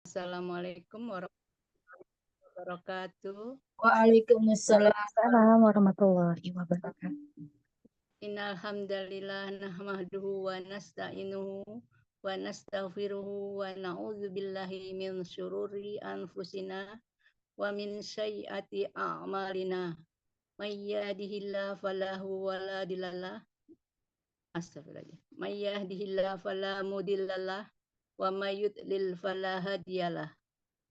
Assalamualaikum warahmatullahi wabarakatuh. Waalaikumsalam warahmatullahi wabarakatuh. Innal hamdalillah nahmaduhu wa nasta'inuhu wa nastaghfiruhu wa na'udzu billahi min syururi anfusina wa min sayyiati a'malina. May yahdihillahu fala mudhillalah. Astagfirullah. May yahdihillahu fala mudhillalah wa may yudlil fala hadiyalah.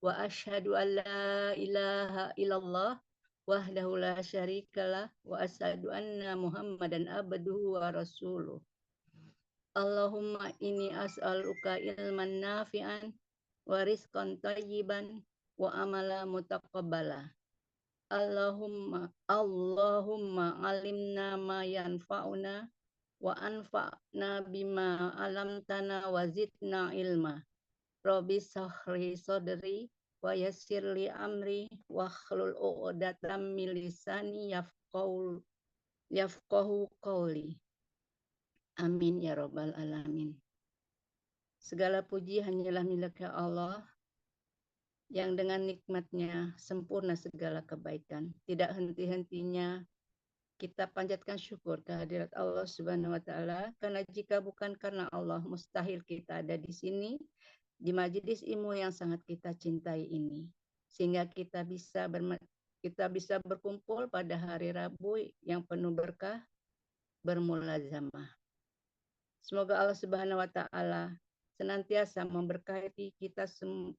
Wa asyhadu an la ilaha illallah wahdahu la syarikalah wa asyhadu anna Muhammadan abduhu wa rasuluh. Allahumma inni as'aluka ilman nafi'an wa rizqan thayyiban wa amala mutaqabbala. Allahumma alimna ma yanfa'una wa anfa'na bima alamtana wa zidna ilma. Rabbi shrah sadri wa yassir li amri wa hlul 'uqdatam min lisani yafqahu qawli. Amin ya rabbal alamin. Segala puji hanyalah milik Allah yang dengan nikmatnya sempurna segala kebaikan. Tidak henti-hentinya kita panjatkan syukur kehadirat Allah Subhanahu wa taala, karena jika bukan karena Allah mustahil kita ada di sini di majelis ilmu yang sangat kita cintai ini, sehingga kita bisa berkumpul pada hari Rabu yang penuh berkah, bermulazamah. Semoga Allah Subhanahu wa taala senantiasa memberkati kita semua.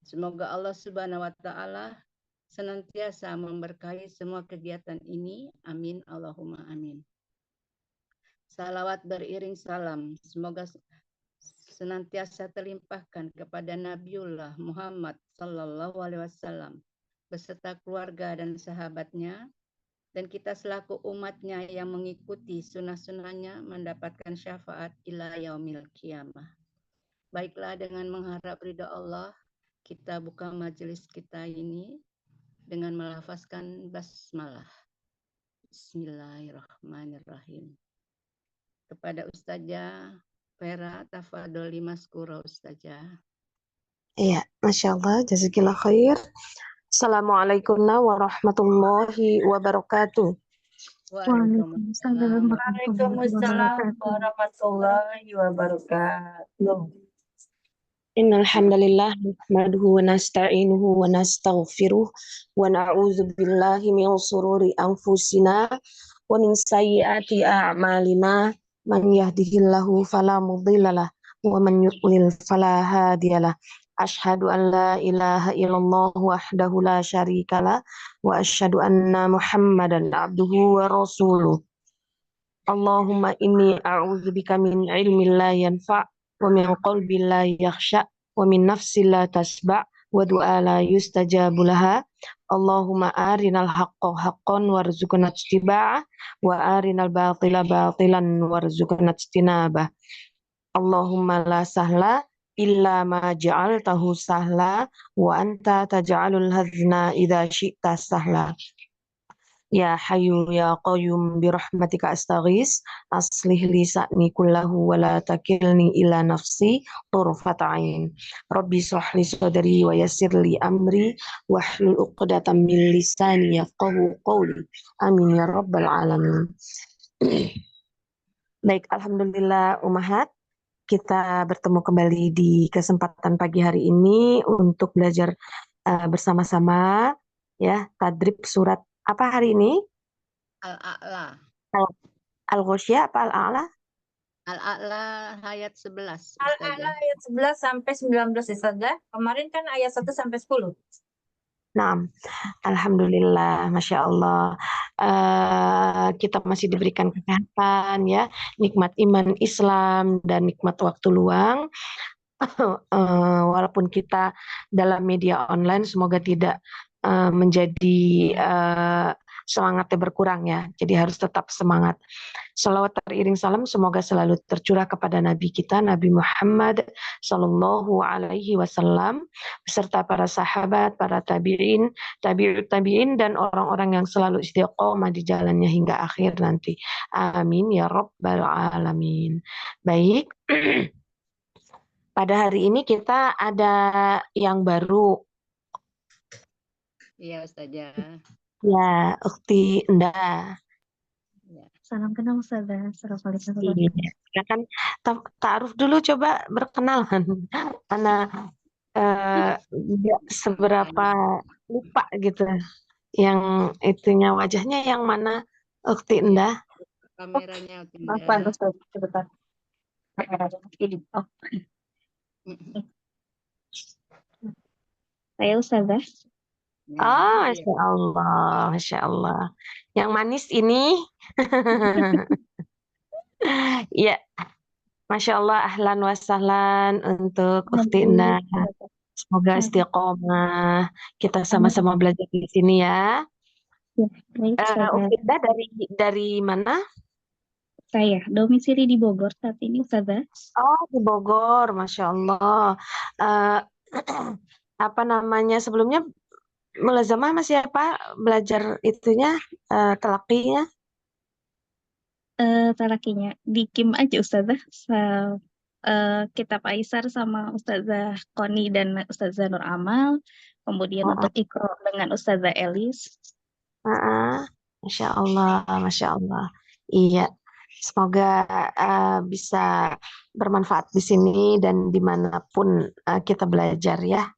Semoga Allah Subhanahu wa taala senantiasa memberkahi semua kegiatan ini. Amin Allahumma amin. Salawat beriring salam semoga senantiasa terlimpahkan kepada Nabiullah Muhammad sallallahu alaihi wasallam beserta keluarga dan sahabatnya, dan kita selaku umatnya yang mengikuti sunnah-sunnahnya mendapatkan syafaat ila yaumil qiyamah. Baiklah, dengan mengharap ridha Allah, kita buka majelis kita ini dengan melafazkan basmalah. Bismillahirrahmanirrahim. Kepada Ustazah Vera, tafadholi maskura Ustazah. Iya, Masya Allah, jazakillah khair. Assalamualaikum warahmatullahi wabarakatuh. Waalaikumsalam. Waalaikumsalam warahmatullahi wabarakatuh. Innal hamdalillah nahmaduhu wa nasta'inuhu wa nastaghfiruh wa na'udzu billahi min shururi anfusina wa min sayyiati a'malina. Man yahdihillahu fala mudhillalah wa man yudlil fala hadiyalah. Asyhadu an la ilaha illallah wahdahu la syarikalah wa asyhadu anna Muhammadan abduhu wa rasuluh. Allahumma inni a'udzubika min ilmin la yanfa' wa min qalbin la yakhsha' wa min nafsin la tasba' wa du'a la yustajabu laha. Allahumma arinal haqqa haqqan warzuqna ittiba'ah wa arinal batila batilan warzuqna ijtinabah. Allahumma la sahla illa ma ja'altahu sahla wa anta taj'alul hazna idza syi'ta sahla. Ya Hayyu ya Qayyum birahmatika astaghis, aslih li sa'ni kullahu wa la takilni ila nafsi turfata ain. Rabbi shrah li sadri wa yassir li amri wahlul 'uqdatam min lisani yafqahu qawli. Amin ya rabbal alamin. Baik, alhamdulillah Ummahat, kita bertemu kembali di kesempatan pagi hari ini untuk belajar bersama-sama ya tadrib surat apa hari ini? Al-A'la. Al-Ghasyiyah apa Al-A'la? Al-A'la ayat 11. Al-A'la ayat 11 sampai 19 Ustazah. Kemarin kan ayat 1 sampai 10. Nah, alhamdulillah, masya Allah, kita masih diberikan kesehatan ya, nikmat iman Islam dan nikmat waktu luang. Walaupun kita dalam media online, semoga tidak menjadi semangatnya berkurang ya. Jadi harus tetap semangat. Salawat teriring salam semoga selalu tercurah kepada Nabi kita Nabi Muhammad Sallallahu Alaihi Wasallam beserta para sahabat, para tabi'in, tabi'ut tabi'in dan orang-orang yang selalu istiqomah di jalannya hingga akhir nanti. Amin ya Rabbal Alamin. Baik. Pada hari ini kita ada yang baru. Iya, Ustazah. Ya, Ukti Indah. Ya. Salam kenal Ustazah. Assalamualaikum. Iya. Silakan ta'aruf dulu, coba berkenalan. Karena nggak seberapa lupa gitu. Yang itunya wajahnya yang mana Ukti Indah? Kameranya Apa Ustazah. Ustazah? Sebentar. Ini. Oh, saya Ustazah. Ya, Oh, iya. Masya Allah, Masya Allah. Yang manis ini, ya, Masya Allah, ahlan wa sahlan untuk Ukti Indah. Semoga istiqomah. Kita sama-sama belajar di sini ya. Ya, baik, Ustazah. Ukti Indah dari mana? Saya domisili di Bogor saat ini, Ustazah. Oh, di Bogor, Masya Allah. Eh, apa namanya sebelumnya mulazamah masih apa belajar itunya telakinya? Talakinya di Kim aja, Ustazah. Kitab Aisar sama Ustazah Koni dan Ustazah Nur Amal. Kemudian untuk Iqra dengan Ustazah Elis. Masya Allah, Masya Allah. Iya, semoga bisa bermanfaat di sini dan dimanapun kita belajar ya.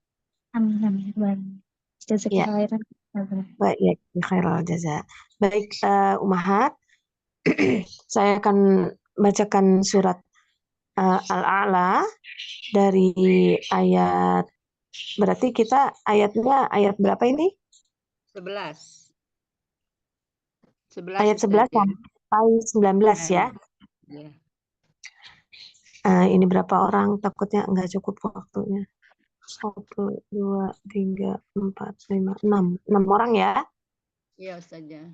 Amin, amin. Baik. Ya. Jazakallahu khairan, Ustazah. Baik, ya, khairul jaza. Baik, Umahat, saya akan bacakan surat Al-A'la dari ayat, berarti kita ayatnya ayat berapa ini? 11. Ayat 11 sampai 19 ya. Ya. Ini berapa orang? Takutnya nggak cukup waktunya. 1, 2, 3, 4, 5, 6. 6 orang ya. Iya, Ustazah.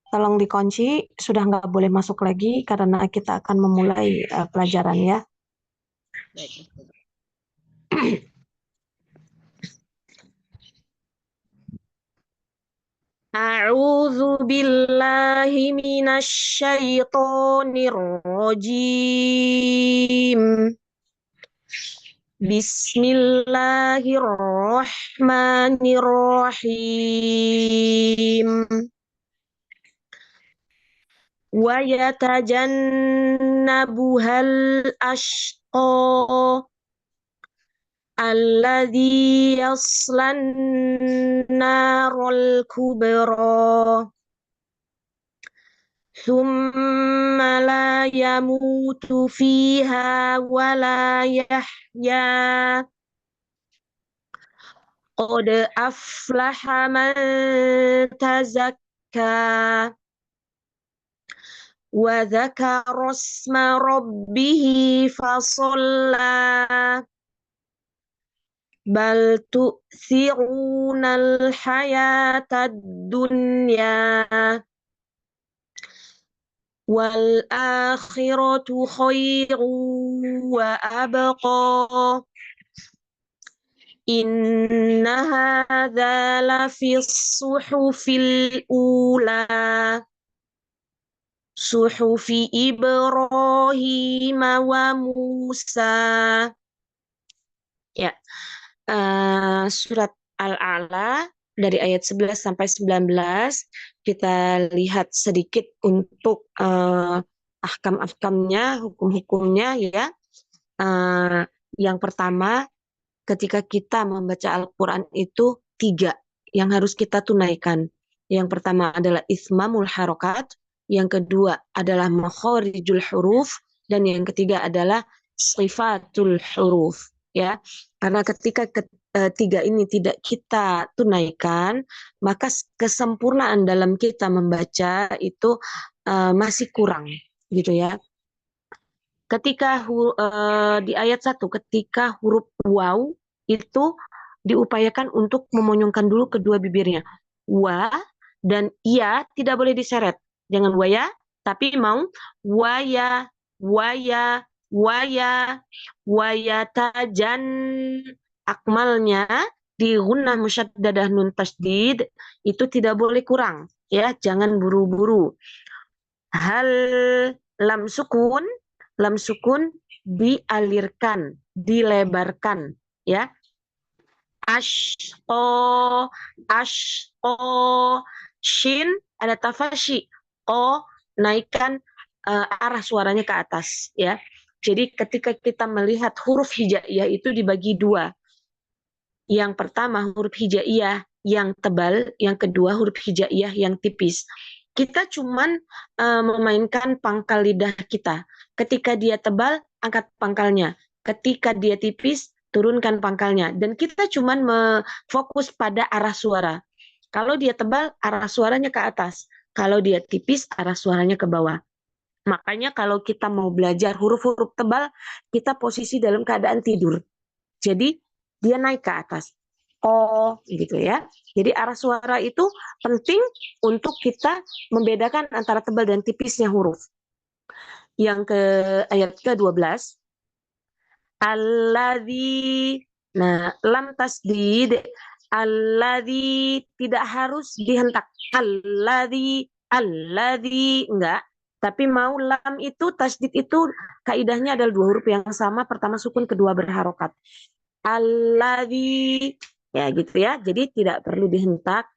Tolong dikunci, sudah nggak boleh masuk lagi karena kita akan memulai pelajaran ya. Baik, Ustazah. A'udzu billahi minasy syaithanir rajim. Bismillahirrahmanirrahim. Wa yatajannabuhal ashqa alladzi yaslan narul kubra thumma la yamutu fiha wa la yahya qad aflaha man tazakka wa dzakara isma rabbih fasalla bal tu'thirunal hayatad dunya wal akhiratu khairun wa abqa inna hadza lafi suhufil ula suhufi Ibrahim wa Musa. Ya. Surat Al-A'la dari ayat 11 sampai 19 kita lihat sedikit untuk ahkam-ahkamnya, hukum-hukumnya ya. Yang pertama, ketika kita membaca Al-Quran itu 3 yang harus kita tunaikan. Yang pertama adalah ismamul harokat, yang kedua adalah makharijul huruf, dan yang ketiga adalah sifatul huruf. Ya, karena ketika tiga ini tidak kita tunaikan, maka kesempurnaan dalam kita membaca itu masih kurang, gitu ya. Ketika di ayat 1, ketika huruf waw itu diupayakan untuk memonyongkan dulu kedua bibirnya. Wa Dan iya tidak boleh diseret. Jangan waya, tapi mau waya, waya, waya, waya tajan. Akmalnya di gunnah musyaddadah nun tasdid itu tidak boleh kurang. Ya, jangan buru-buru. Hal lam sukun dialirkan, dilebarkan, ya. Ashqo, ashqo, shin ada tafashi, o naikkan arah suaranya ke atas, ya. Jadi ketika kita melihat huruf hijaiyah itu dibagi dua. Yang pertama huruf hijaiyah yang tebal, yang kedua huruf hijaiyah yang tipis. Kita cuman memainkan pangkal lidah kita. Ketika dia tebal, angkat pangkalnya. Ketika dia tipis, turunkan pangkalnya. Dan kita cuman fokus pada arah suara. Kalau dia tebal, arah suaranya ke atas. Kalau dia tipis, arah suaranya ke bawah. Makanya kalau kita mau belajar huruf-huruf tebal, kita posisi dalam keadaan tidur. Jadi dia naik ke atas. Oh, gitu ya. Jadi arah suara itu penting untuk kita membedakan antara tebal dan tipisnya huruf. Yang ke ayat ke-12. Alladzi. Nah, lam tasdid. Alladzi tidak harus dihentak. Alladzi, alladzi enggak. Tapi mau lam itu tasdid itu kaidahnya adalah dua huruf yang sama, pertama sukun, kedua berharokat. Alladzi, ya gitu ya. Jadi tidak perlu dihentak.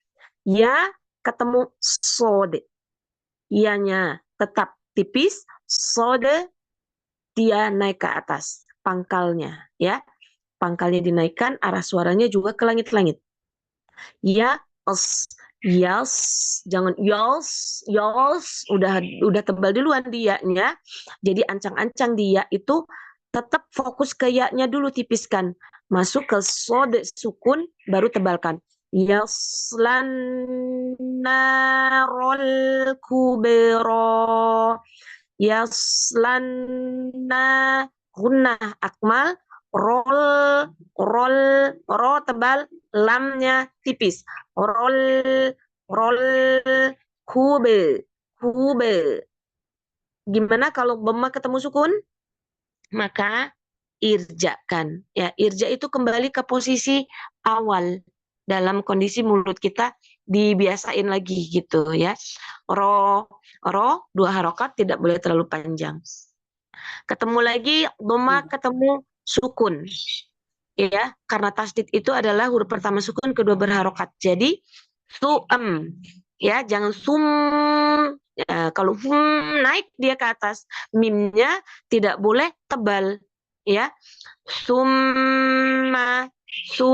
Ya ketemu sode. Ianya tetap tipis, sode dia naik ke atas pangkalnya, ya. Pangkalnya dinaikkan, arah suaranya juga ke langit-langit. Ya, yes, jangan yos, udah tebal duluan dia-nya. Jadi ancang-ancang dia itu tetap fokus ke ya-nya dulu, tipiskan. Masuk ke sode sukun, baru tebalkan. Yaslan narol kubero. Yaslan gunnah akmal, ro tebal, lamnya tipis. Rol kube. Gimana kalau dhamma ketemu sukun? Maka irjakan. Ya, irja itu kembali ke posisi awal dalam kondisi mulut kita dibiasain lagi gitu ya. Ro dua harokat, tidak boleh terlalu panjang. Ketemu lagi dhamma ketemu sukun. Ya, karena tasdid itu adalah huruf pertama sukun, kedua berharokat. Jadi su'am, ya, jangan sum. Ya, kalau naik dia ke atas, mimnya tidak boleh tebal, ya. Summa, su,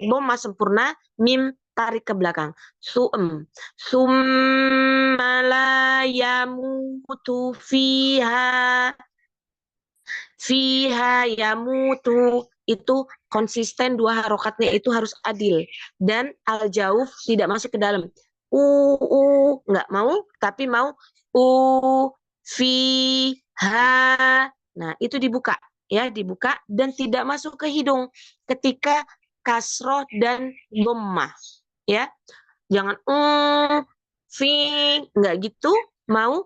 dhamma sempurna, mim tarik ke belakang. Su'am, summa la yamutu fiha yamutu, itu konsisten, dua harokatnya itu harus adil, dan al-jauf tidak masuk ke dalam. Nggak mau, tapi mau fiha. Nah, itu dibuka, ya, dibuka dan tidak masuk ke hidung ketika kasroh dan dhammah, ya. Jangan fi, nggak gitu, mau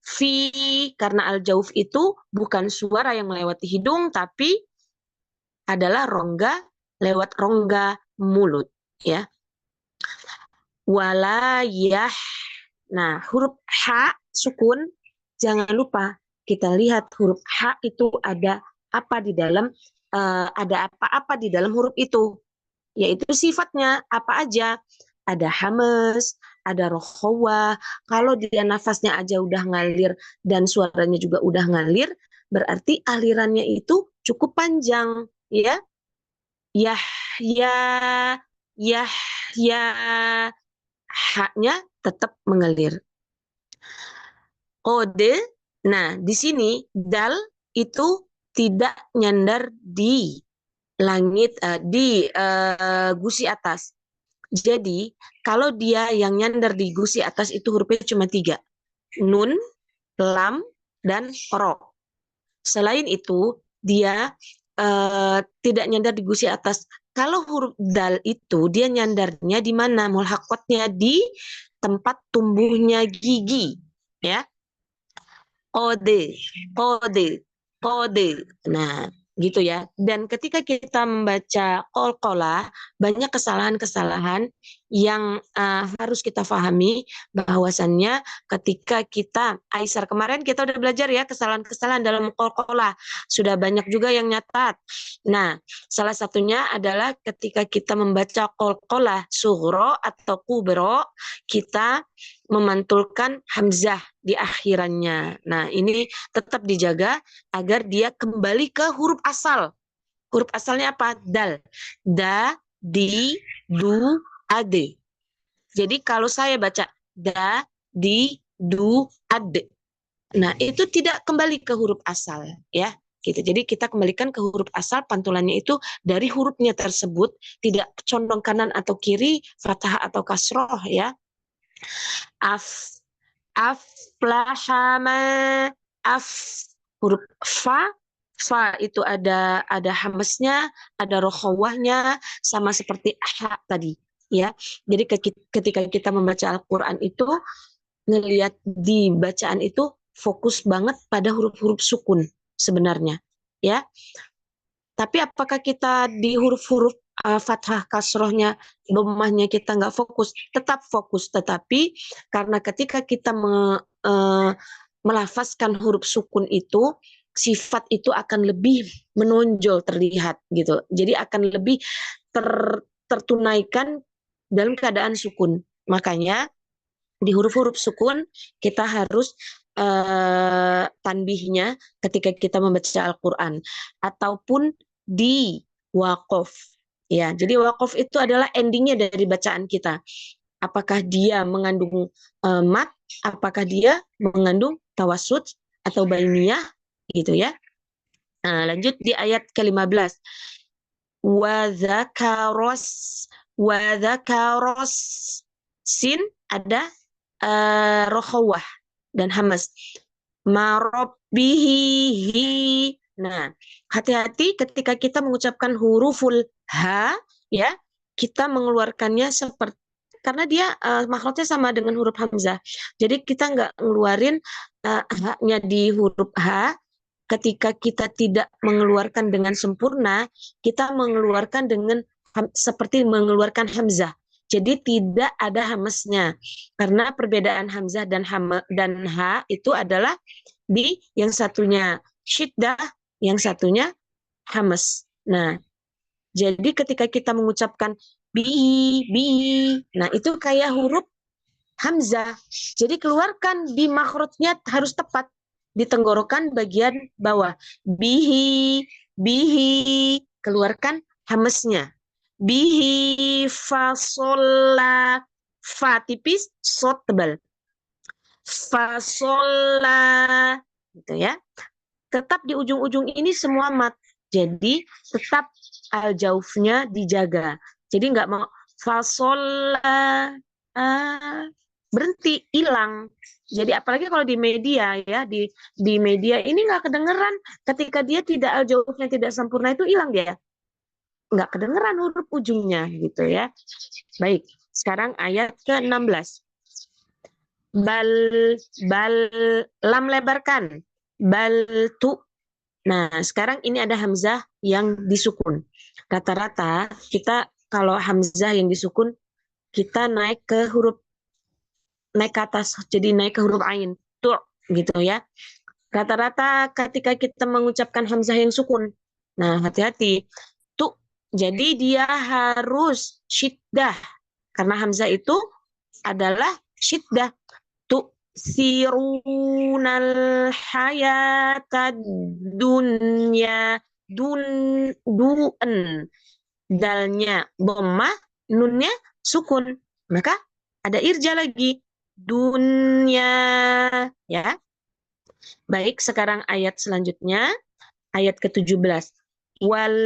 fi, karena al-jauf itu bukan suara yang melewati hidung, tapi adalah rongga, lewat rongga mulut, ya. Walayah. Nah, huruf ha sukun, jangan lupa kita lihat huruf ha itu ada apa di dalam, ada apa-apa di dalam huruf itu, yaitu sifatnya apa aja. Ada hamas, ada rohwa. Kalau dia nafasnya aja udah ngalir dan suaranya juga udah ngalir, berarti alirannya itu cukup panjang, ya. Ya, haknya tetap mengalir. Kode, nah di sini dal itu tidak nyandar di langit, di gusi atas. Jadi kalau dia yang nyandar di gusi atas itu hurufnya cuma 3, nun, lam, dan ro. Selain itu dia tidak nyandar di gusi atas kalau huruf dal itu dia nyandarnya di mana? Mulhaqatnya di tempat tumbuhnya gigi, ya. Kode, kode, kode. Nah, gitu ya. Dan ketika kita membaca qalqalah, banyak kesalahan-kesalahan yang harus kita pahami, bahwasannya ketika kita, Aisar kemarin kita udah belajar ya kesalahan-kesalahan dalam qalqalah. Sudah banyak juga yang nyatat. Nah, salah satunya adalah ketika kita membaca qalqalah sughra atau kubra, kita memantulkan hamzah di akhirannya. Nah, ini tetap dijaga agar dia kembali ke huruf asal. Huruf asalnya apa? Dal. Da, di, du, ade. Jadi kalau saya baca da, di, du, ade. Nah, itu tidak kembali ke huruf asal, ya. Gitu. Jadi kita kembalikan ke huruf asal, pantulannya itu dari hurufnya tersebut, tidak condong kanan atau kiri, fathah atau kasroh, ya. Aflahama, huruf fa itu ada hamesnya, ada rokhawahnya, sama seperti ha tadi, ya. Jadi ketika kita membaca Al-Qur'an itu ngelihat di bacaan itu fokus banget pada huruf-huruf sukun sebenarnya, ya. Tapi apakah kita di huruf-huruf fathah kasrohnya, dhammahnya kita nggak fokus? Tetap fokus, tetapi karena ketika kita melafazkan huruf sukun itu, sifat itu akan lebih menonjol terlihat gitu. Jadi akan lebih tertunaikan dalam keadaan sukun. Makanya di huruf-huruf sukun kita harus tanbihnya ketika kita membaca Al-Quran, ataupun di waqaf, ya. Jadi waqaf itu adalah endingnya dari bacaan kita. Apakah dia mengandung mat, apakah dia mengandung tawasud atau bainiyah, gitu ya. Nah, lanjut di ayat ke-15. Wa dzakaros sin ada rokhawah dan hamas. Marabbihi. Nah, hati-hati ketika kita mengucapkan huruful ha, ya, kita mengeluarkannya seperti, karena dia makhrajnya sama dengan huruf hamzah. Jadi kita nggak ngeluarin ha-nya di huruf ha. Ketika kita tidak mengeluarkan dengan sempurna, kita mengeluarkan dengan seperti mengeluarkan hamzah. Jadi tidak ada hamesnya. Karena perbedaan hamzah dan ha itu adalah di yang satunya syiddah, yang satunya hames. Nah, jadi ketika kita mengucapkan bi, nah itu kayak huruf hamzah. Jadi keluarkan di makhrajnya harus tepat di tenggorokan bagian bawah. Bihi, keluarkan hamesnya. Bihi fasolla, fa tipis, sod tebal. Fasolla, gitu ya. Tetap di ujung-ujung ini semua mat. Jadi tetap al-jaufnya dijaga. Jadi nggak mau fasolla, berhenti, hilang. Jadi apalagi kalau di media ya, di media ini nggak kedengeran ketika dia tidak al-jaufnya tidak sempurna, itu hilang dia. Nggak kedengeran huruf ujungnya gitu ya. Baik, sekarang ayat ke-16. Bal, lam lebarkan. Bal tu. Nah, sekarang ini ada hamzah yang disukun. Rata-rata kita kalau hamzah yang disukun, kita naik ke atas, jadi naik ke huruf ain, tu, gitu ya. Rata-rata ketika kita mengucapkan hamzah yang sukun, nah hati-hati, tu, jadi dia harus syiddah, karena hamzah itu adalah syiddah. Tu sirunal hayatad dunya, duen, dalnya dhammah, nunnya sukun, maka ada irja lagi, dunya, ya. Baik, sekarang ayat selanjutnya, ayat ke-17. Wal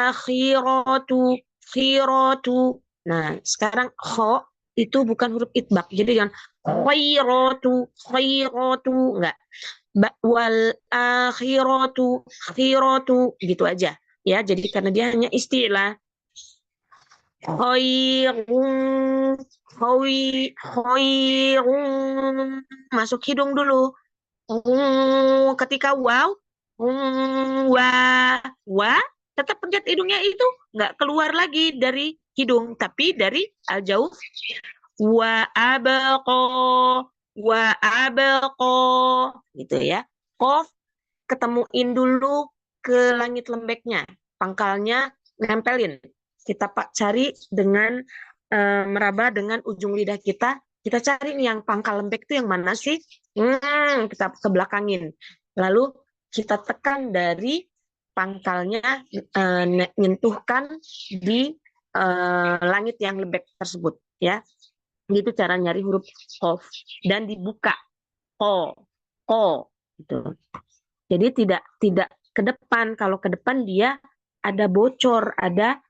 akhiratu khiratu. Nah, sekarang kho itu bukan huruf itbaq. Jadi jangan khairatu, enggak. Wal akhiratu khiratu, gitu aja. ya. Jadi karena dia hanya istilah. Khairun, khairun, masuk hidung dulu. Ketika waw, wa, tetap pencet hidungnya itu nggak keluar lagi dari hidung, tapi dari al-jauf. Wa abaqo, gitu ya. Qaf ketemuin dulu ke langit lembeknya, pangkalnya nempelin. Kita cari dengan meraba dengan ujung lidah kita. Kita cari nih yang pangkal lembek itu yang mana sih? Kita kebelakangin. Lalu kita tekan dari pangkalnya, nyentuhkan di langit yang lembek tersebut, ya. Gitu cara nyari huruf qaf. Dan dibuka ko gitu. Jadi tidak ke depan. Kalau ke depan dia ada bocor, ada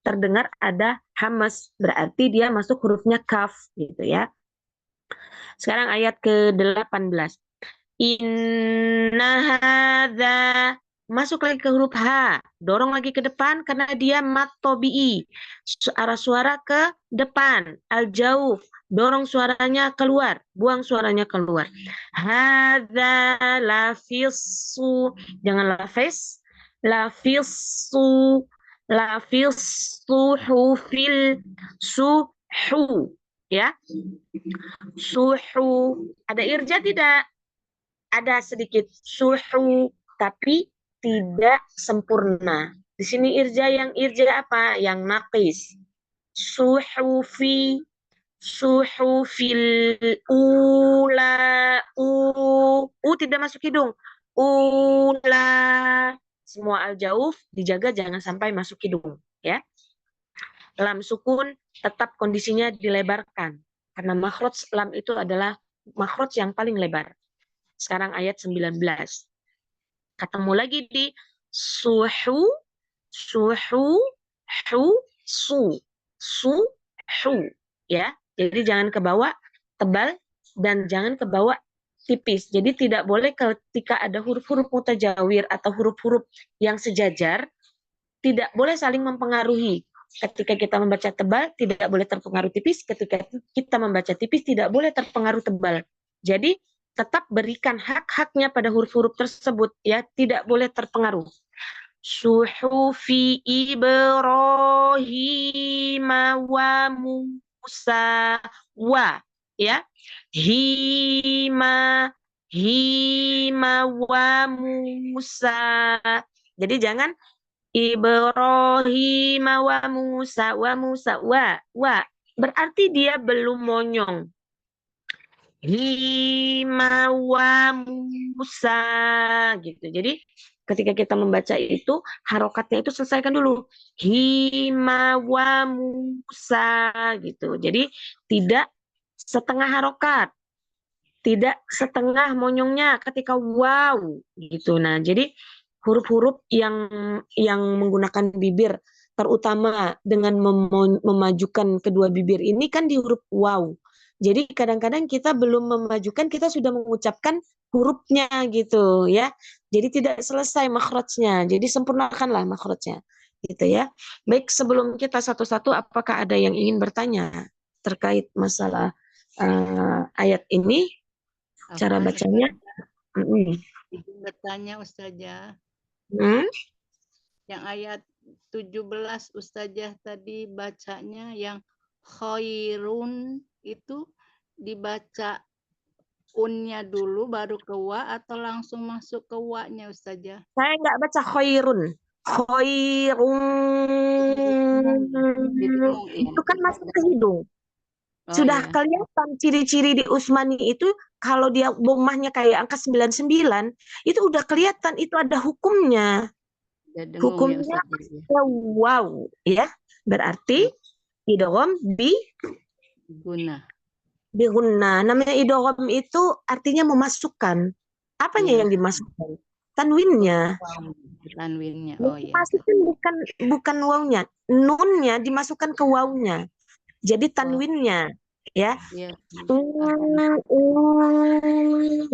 terdengar ada hamas, berarti dia masuk hurufnya kaf gitu ya. Sekarang ayat ke-18. Inna hadza, masuk lagi ke huruf H, dorong lagi ke depan karena dia mat tobi'i, arah suara ke depan. Al-jauf, dorong suaranya keluar, buang suaranya keluar. Hadza lafisu, jangan lafis, lafisu, suhufil, suhu, ya. Suhu, ada irja tidak? Ada sedikit suhu, tapi tidak sempurna. Di sini irja yang irja apa? Yang naqis. Suhufil ula, tidak masuk hidung. Ula, semua al-jauf dijaga jangan sampai masuk hidung, ya. Lam sukun tetap kondisinya dilebarkan karena makhraj lam itu adalah makhraj yang paling lebar. Sekarang ayat 19. Ketemu lagi di suhu, hu, ya. Jadi jangan ke bawah tebal dan jangan ke bawah tipis. Jadi tidak boleh ketika ada huruf-huruf mutajawir atau huruf-huruf yang sejajar, tidak boleh saling mempengaruhi. Ketika kita membaca tebal, tidak boleh terpengaruh tipis. Ketika kita membaca tipis, tidak boleh terpengaruh tebal. Jadi tetap berikan hak-haknya pada huruf-huruf tersebut, ya, tidak boleh terpengaruh. Suhufi Ibrahim wa Musa, wa, ya. Hima wa Musa. Jadi jangan Ibrahim wa Musa, wa. Berarti dia belum monyong. Hima wa Musa, gitu. Jadi ketika kita membaca itu, harokatnya itu selesaikan dulu. Hima wa Musa, gitu. Jadi tidak setengah harokat, tidak setengah monyongnya ketika wow, gitu. Nah, jadi huruf-huruf yang menggunakan bibir, terutama dengan memajukan kedua bibir ini kan di huruf wow. Jadi kadang-kadang kita belum memajukan, kita sudah mengucapkan hurufnya gitu ya. Jadi tidak selesai makhrajnya. Jadi sempurnakanlah makhrajnya gitu ya. Baik, sebelum kita satu-satu, apakah ada yang ingin bertanya terkait masalah ayat ini? Cara bacanya? Izin bertanya Ustazah. Yang ayat 17 Ustazah tadi bacanya yang khairun itu dibaca unnya dulu baru ke wa atau langsung masuk ke wa-nya Ustazah? Saya nggak baca khairun. Itu kan masuk ke hidung. Sudah kelihatan ciri-ciri di Usmani itu, kalau dia bomahnya kayak angka 99, itu udah kelihatan, itu ada hukumnya. Hukumnya wow, ya. Berarti idgham bi gunna. Namanya idgham itu artinya memasukkan. Apanya yang dimasukkan? Tanwinnya. Tanwinnya. Dimasukkan bukan wawnya. Nunnya dimasukkan ke wawnya. Jadi tanwinnya, ya.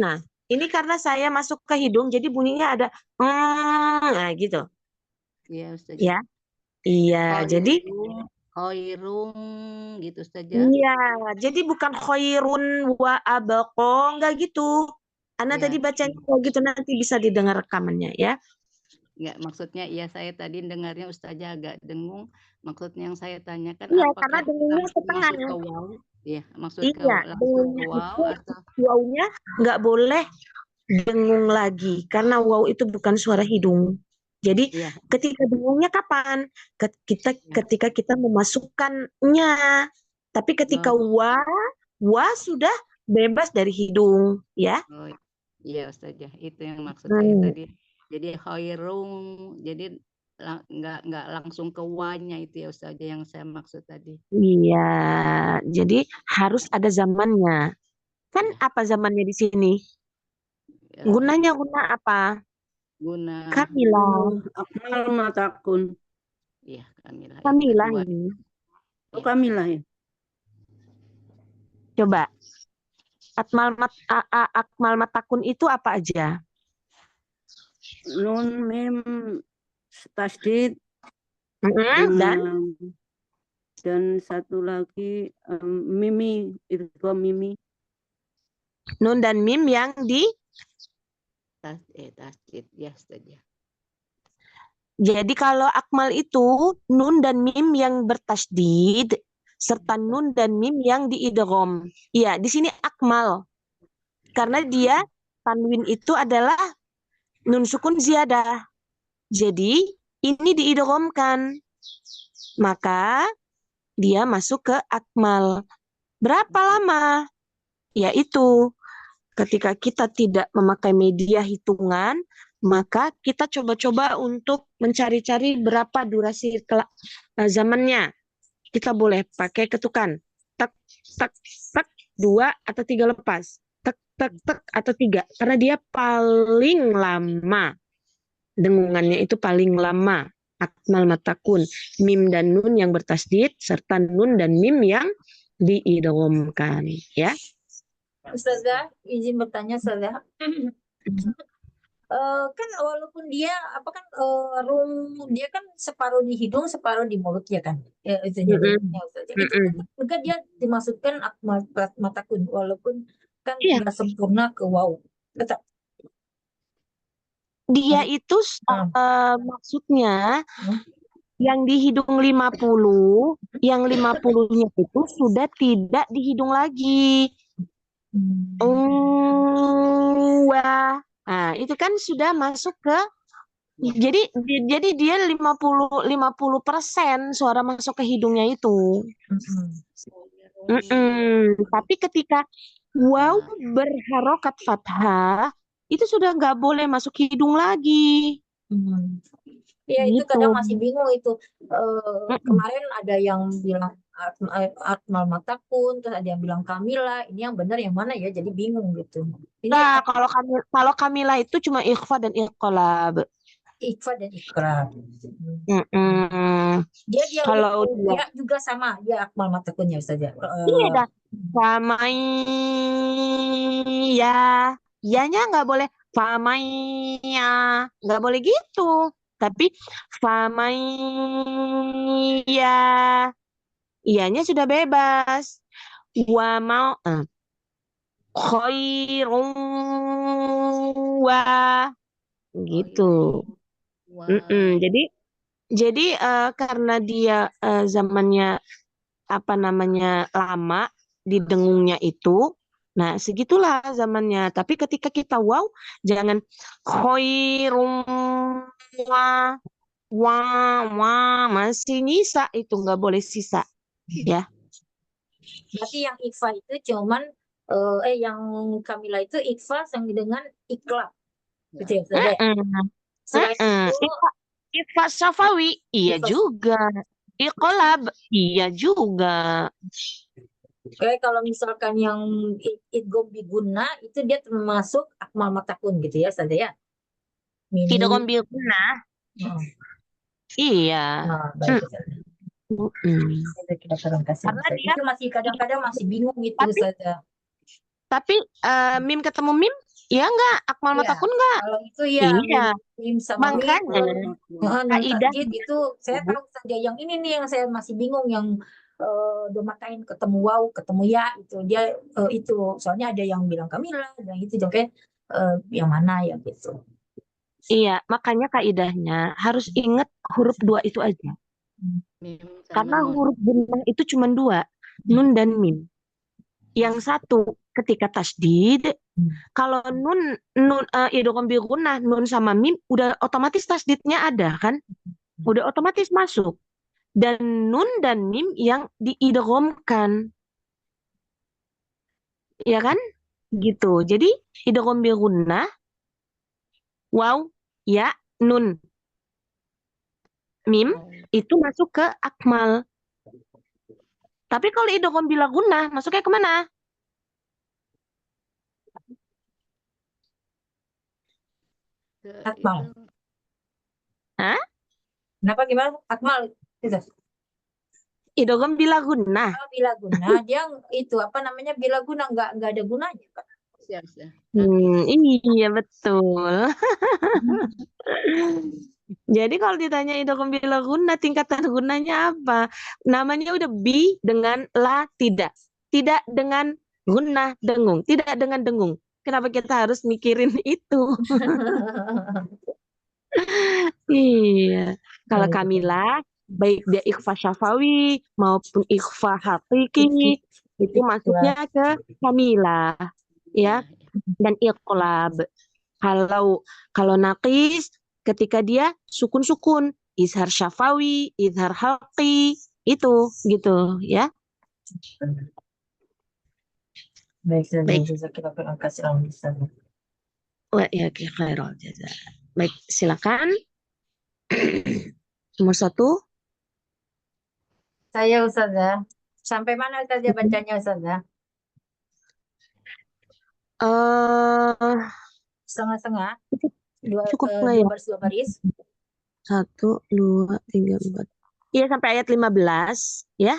Nah, ini karena saya masuk ke hidung, jadi bunyinya ada nah gitu. Iya Ustazah. Ya. Iya, jadi Khairung gitu saja. iya, jadi bukan khairun wa abaqo, enggak gitu. Ana Ya, tadi bacanya kayak gitu, nanti bisa didengar rekamannya ya. enggak, maksudnya iya saya tadi dengarnya Ustazah agak dengung. Maksudnya yang saya tanyakan Iya, karena apakah kita dengungnya setengah. masuk ke waw? Iya, maksud ke Iya, langsung ke dengungnya waw itu atau wawnya nggak boleh dengung lagi, karena waw itu bukan suara hidung. Jadi iya, ketika dengungnya kapan? Ketika kita memasukkannya. Tapi ketika wa sudah bebas dari hidung, ya. oh, iya Ustazah, itu yang maksud saya Hmm. tadi. Jadi khairung, jadi nggak langsung ke wanya itu ya Ustazah yang saya maksud tadi. Iya, jadi harus ada zamannya. Kan Iya. apa zamannya di sini? Ya, Gunanya guna apa? guna Kamilah. Akmal matakun. iya Kamilah itu Kamilah kedua. ini. Oh, Kamilah ya. Coba. Akmal matakun itu apa aja? Nun mim tasdid Dan dan satu lagi mimi itu mimi. nun dan mim yang di. Tasdid ya Ustazah. Jadi kalau akmal itu nun dan mim yang bertasdid serta nun dan mim yang diidgham. Iya, di sini akmal. Karena dia tanwin itu adalah nun sukun ziyadah. Jadi ini diidghamkan. Maka dia masuk ke akmal. Berapa lama? Yaitu ketika kita tidak memakai media hitungan, maka kita coba-coba untuk mencari-cari berapa durasi zamannya. Kita boleh pakai ketukan. Tak, tak, tak, 2 atau 3 lepas. Tak, tak, tak, atau 3. Karena dia paling lama. Dengungannya itu paling lama. Akmal matakun. Mim dan nun yang bertasdid, serta nun dan mim yang diidghamkan. Ya. Ustazah, izin bertanya Ustazah. Kan walaupun dia dia kan separuh di hidung, separuh di mulut ya kan? Ya, itu nyebutnya Ustazah. Itu tetap juga dia dimasukkan akmal matakun walaupun kan Iya. nggak sempurna ke waw. Tetap. Dia itu maksudnya yang di hidung 50, yang 50-nya itu sudah tidak di hidung lagi. Wah. Nah, itu kan sudah masuk ke jadi dia 50% suara masuk ke hidungnya itu. Tapi ketika waw berharokat fathah itu sudah nggak boleh masuk hidung lagi. Ya itu Gitu. kadang masih bingung itu. Kemarin ada yang bilang akmal matakun, terus ada yang bilang Kamila. Ini yang benar yang mana ya? Jadi bingung gitu. Ini Nah, kalau Kamila itu cuma ikhfa dan iqlab. ikhfa dan ikrab. Dia Kalau dia juga sama, dia akmal matakunnya Ustazah. iya dah. Ya, yanya nggak boleh famaya, nggak boleh gitu. Tapi famaya, iyanya sudah bebas. Wa mau khairun wa gitu. Jadi karena dia zamannya lama di dengungnya itu, nah segitulah zamannya. Tapi ketika kita waw, jangan khairum wa masih nyisa, itu nggak boleh sisa, ya. Berarti yang ikhfa itu cuman yang Kamila itu ikhfa sama dengan iklab. Gitu ya Ustazah. Selain itu Ikhfa Safawi, iya Ikhfa. juga. Iqlab, iya juga. Kayak kalau misalkan yang idgham biguna itu dia termasuk akmal matakun gitu ya Ustazah ya. Idgham biguna. Iya. Nah, baik Ustazah. Karena dia itu masih kadang-kadang masih bingung gitu Ustazah. tapi mim ketemu mim Iya enggak? Akmal Iya, matakun enggak? kalau itu ya Iya, mim sama mim. makanya Nun kaidah tasdid itu saya tahu saja. Yang ini nih yang saya masih bingung yang domatain ketemu waw, ketemu ya itu dia itu. Soalnya ada yang bilang Kamila, ada yang itu jadi yang mana ya gitu. iya, makanya kaidahnya harus ingat huruf dua itu aja. Mim sama Karena nun. huruf gunnah itu cuma dua, nun dan mim. Yang satu ketika tasdid, kalau nun idgham bi gunnah, nun sama mim udah otomatis tasdidnya ada kan? Udah otomatis masuk. Dan nun dan mim yang diidghamkan. Ya kan? Gitu. Jadi idgham bi gunnah, waw, ya, nun, mim itu masuk ke akmal. Tapi kalau idgham bila gunnah masuknya kemana? Akmal. Itu Hah? Kenapa gimana? Akmal itu. Idgham bila gunnah. Kalau bila guna dia itu apa namanya bila guna nggak ada gunanya kan? siap ya. Iya betul. Jadi kalau ditanya idgham bila gunnah tingkatan gunanya apa? Namanya udah bi dengan la tidak. Tidak dengan gunnah dengung. Tidak dengan dengung. Kenapa kita harus mikirin itu? Iya. Kalau Kamila, baik dia ikhfa syafawi maupun ikhfa hakiki, itu masuknya ke Kamila, ya. Dan iqlab. Kalau naqis, ketika dia sukun-sukun, izhar syafawi, izhar haqi, itu gitu, ya. Baik, Baik. kita kasih alasan. Wa ya khairul jaza. Baik, silakan. Nomor 1. Saya Ustazah. Sampai mana saja bacanya Ustazah? Setengah-setengah. Cukup nggak ya? Dua baris. 1, 2, 3, 4. Iya sampai ayat 15, ya.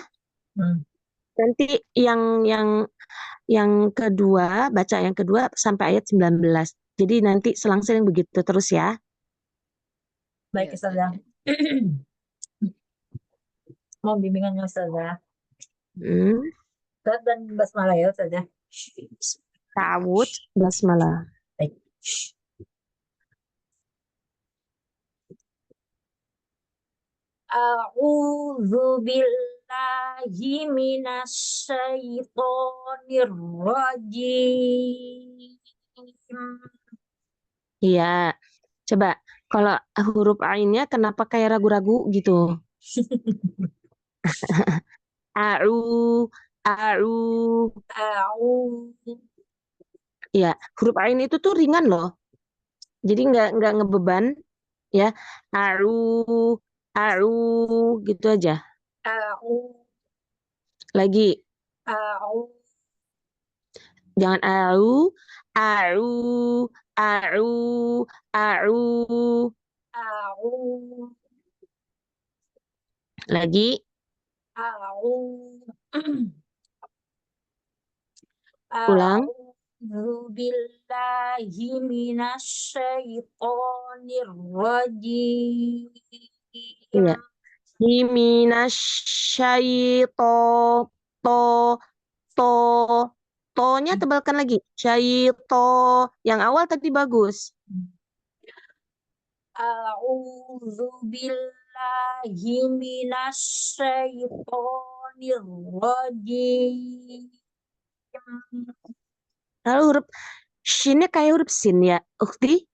Nanti yang kedua, baca yang kedua sampai ayat 19. Jadi nanti selang-seling begitu terus ya. Baik Ustazah. Mau bimbingannya Ustazah. Ustazah dan basmalah ya Ustazah. Ta'awud, basmalah. Baik. A'udzu billahi minasyaitonir rajim. Iya. Coba kalau huruf ainnya kenapa kayak ragu-ragu gitu? A'u, a'u. Ya, huruf ain itu tuh ringan loh. Jadi nggak ngebeban ya. A'u, a'u gitu aja. Lagi. Jangan a'u, a'u, a'u, a'u. Lagi. Ulang. A'udzu billahi minasyaitonir rajim. Iya. Minasyaiton, to-nya tebalkan lagi. Syaito. Yang awal tadi bagus. A'udzu billahi minasyaitonir rajim. Lalu huruf shinnya kayak huruf sin ya, Ukti?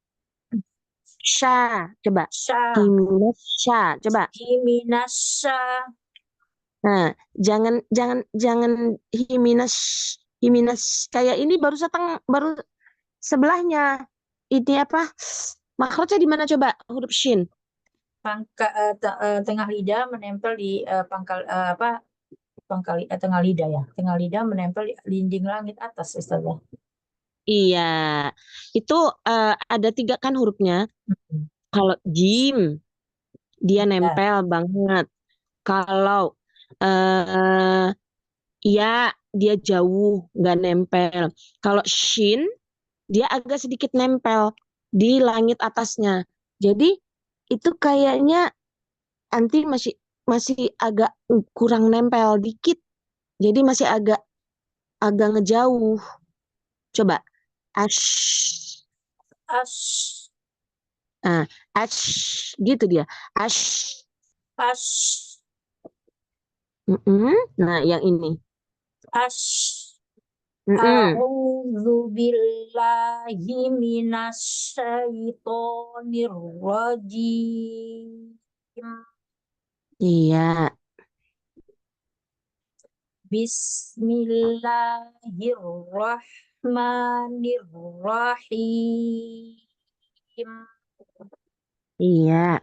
Sya, coba. Himinasya, coba. Himinasya. Nah, jangan himinas kayak ini baru sebelahnya. Ini apa? Makhrajnya di mana coba? Huruf shin. Tengah lidah menempel di tengah lidah ya. Tengah lidah menempel di dinding langit atas, Ustazah. Iya, itu ada 3 kan hurufnya. Kalau jim, dia nempel banget. Kalau ya, dia jauh, nggak nempel. Kalau shin, dia agak sedikit nempel di langit atasnya. Jadi itu kayaknya anti masih agak kurang nempel dikit. Jadi masih agak ngejauh. Coba ash. Ash, Ash gitu dia. Ash. ash, Nah, yang ini. ash. Mm-mm. A'udzu billahi minasyaitonir rajim. Iya. Bismillahirrahmanirrahim. Iya.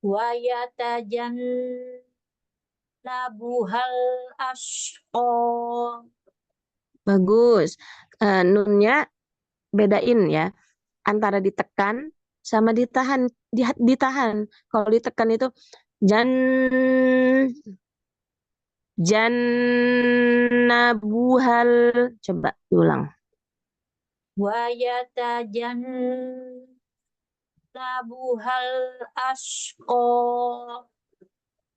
Wa yatajannabuhal ashqa. Bagus. Nunnya bedain ya antara ditekan sama ditahan. Ditahan. Kalau ditekan itu jan jannabuhal. Coba diulang. Wa yatajannabuhal ashqa.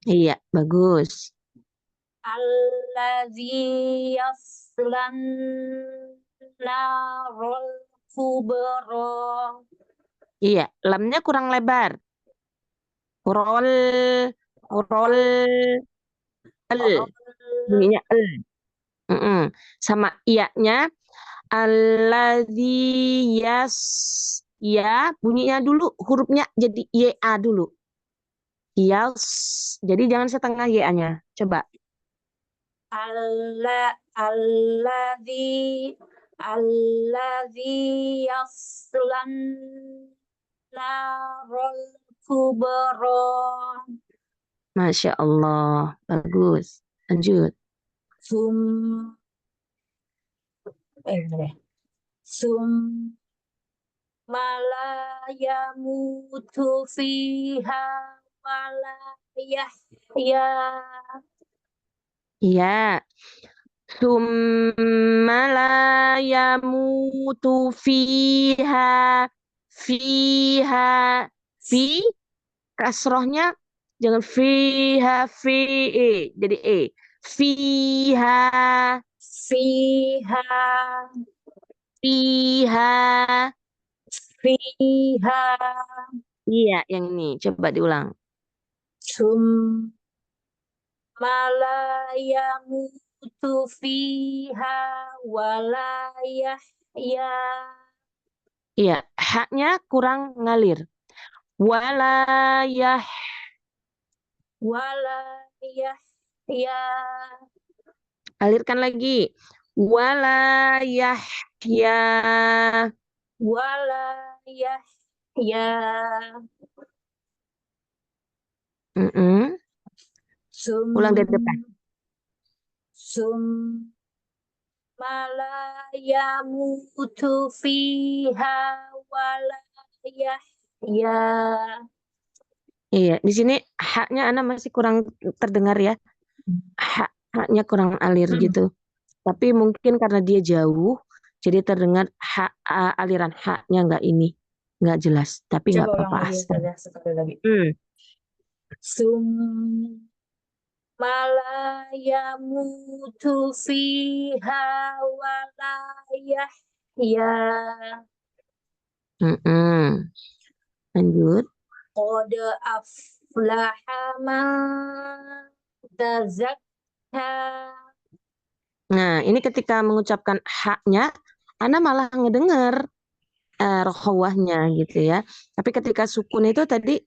Iya, bagus. Allazi yaslan narul kubra. Iya, lamnya kurang lebar. Rol, rol, bunyinya sama iya-nya alladzi ya bunyinya dulu hurufnya jadi ya dulu. Yas. Jadi jangan setengah ya-nya. Coba. Allazi yaslan narul kubra. Masya Allah. Bagus. Lanjut. Sum malayamutu fiha walayahya. Ya. Summa la yamutu fiha. Fiha. Fi. Kasrohnya jangan fiha. Jadi Fiha. Fiha Fiha. fiha Iya, yang ini. Coba diulang. sum malayamutu fiha walayahya. Iya, haknya kurang ngalir. Walayah. Walayahya. Alirkan lagi. Walayah. Ya. Walayahya. Ulang dari depan. Sum malayamutu fiha walayahya. Iya, di sini haknya Ana masih kurang terdengar ya. Haknya kurang alir gitu. Tapi mungkin karena dia jauh, jadi terdengar aliran haknya nggak jelas. Tapi nggak Coba ulang apa-apa. lagi sekali lagi. Sum malayamutu fiha walayahya. Lanjut. Qad aflaha man tazakka. Nah, ini ketika mengucapkan haknya, Ana malah ngedenger rokhawahnya gitu ya. Tapi ketika sukun itu tadi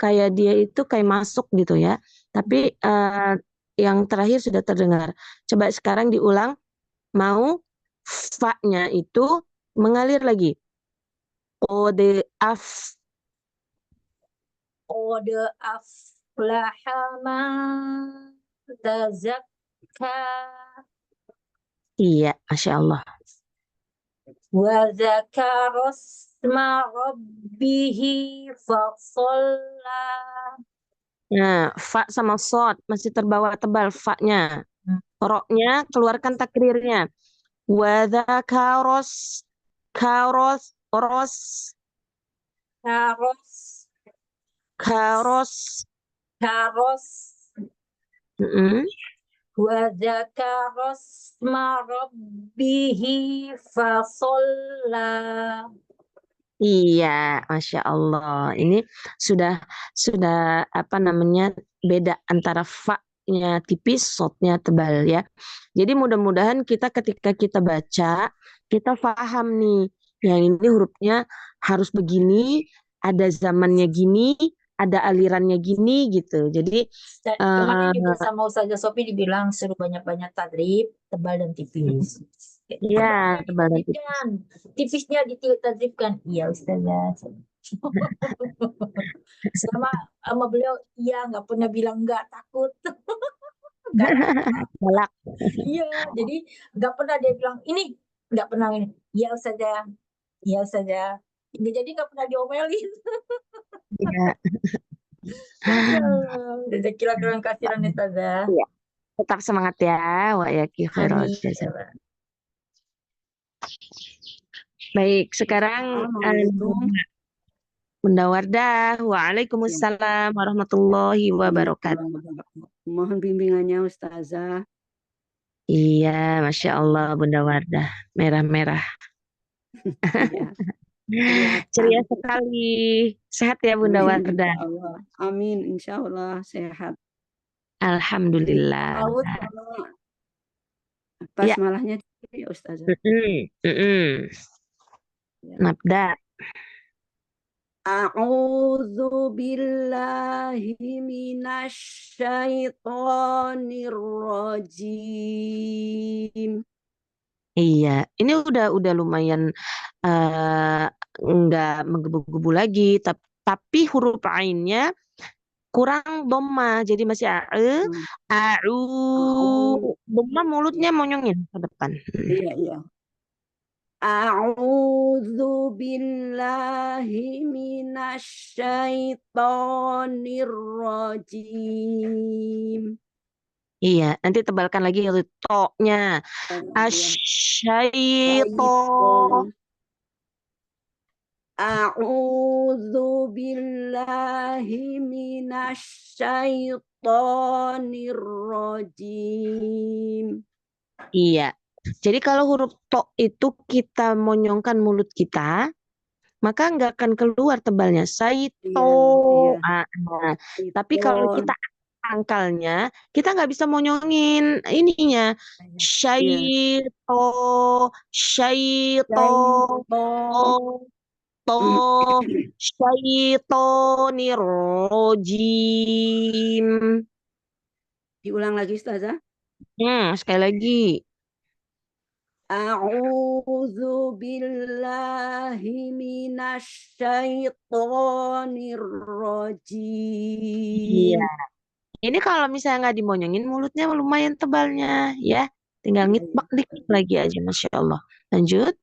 kayak dia itu kayak masuk gitu ya. Tapi yang terakhir sudah terdengar. Coba sekarang diulang. Mau fa-nya itu mengalir lagi. Qad aflaha man tazakka. Iya, Masya Allah. Wa dzakara isma rabbihi fasalla. Nah, fa sama sod masih terbawa tebal fa-nya. Ro-nya keluarkan takrirnya. wa dzakaros karos ros Karos, karos karos, Mm-mm. wa dzakaros ma rabbihi fasolla. Iya, Masya Allah. Ini sudah apa namanya beda antara fa-nya tipis, sodnya tebal ya. Jadi mudah-mudahan kita ketika kita baca, kita paham nih, yang ini hurufnya harus begini, ada zamannya gini, ada alirannya gini gitu. Jadi Kemarin eh juga sama Ustazah Sofi dibilang suruh banyak-banyak tadrib, tebal dan tipis. ya Tebalnya tebal dan tipis. ditadribkan, tipisnya ditadribkan. Iya Ustazah. sama beliau, iya nggak pernah bilang nggak takut. Karena Galak. iya, jadi nggak pernah dia bilang ini, nggak pernah ini. Iya Ustazah, iya Ustazah. Jadi nggak pernah diomelin. Ya. Ya Allah, udah kira-kira kasihan Ustazah. Iya. Tetap semangat ya, wa yaki khairul Amin. jazaa. Baik, sekarang Assalamualaikum. Bunda Wardah. Waalaikumsalam warahmatullahi wabarakatuh. Mohon bimbingannya Ustazah. Iya, Masya Allah Bunda Wardah. Merah-merah. Iya, Ceria kelihatan. sekali. Sehat ya Bunda Amin, Wardah. insya Allah. Amin, insya Allah sehat. Alhamdulillah. Tahu sama Ya. basmalahnya ya Ustazah. Ya. Nabda. A'udzu billahi minasyaitonir rajim. Iya, ini udah lumayan nggak menggebu-gebu lagi, tapi huruf ainnya kurang doma, jadi masih a'u. Doma mulutnya monyongin ke depan. Iya, iya. A'udzu billahi minasyaitonir rajim. Iya, nanti tebalkan lagi itu to-nya. Asyaiton. A'udzu billahi minasyaitonir rajim. Iya. Jadi kalau huruf to itu kita monyongkan mulut kita, maka nggak akan keluar tebalnya. Saito. Iya, Ah, ah. Tapi kalau kita angkalnya, kita nggak bisa monyongin ininya. Syaito, syaito, to, syaitonir rojim. Diulang lagi Ustazah. Sekali lagi. A'udzu billahi minasyaitonir rajim. Iya. Ini kalau misalnya nggak dimonyongin mulutnya lumayan tebalnya ya. Tinggal ngitbak dikit lagi aja, Masya Allah. Lanjut.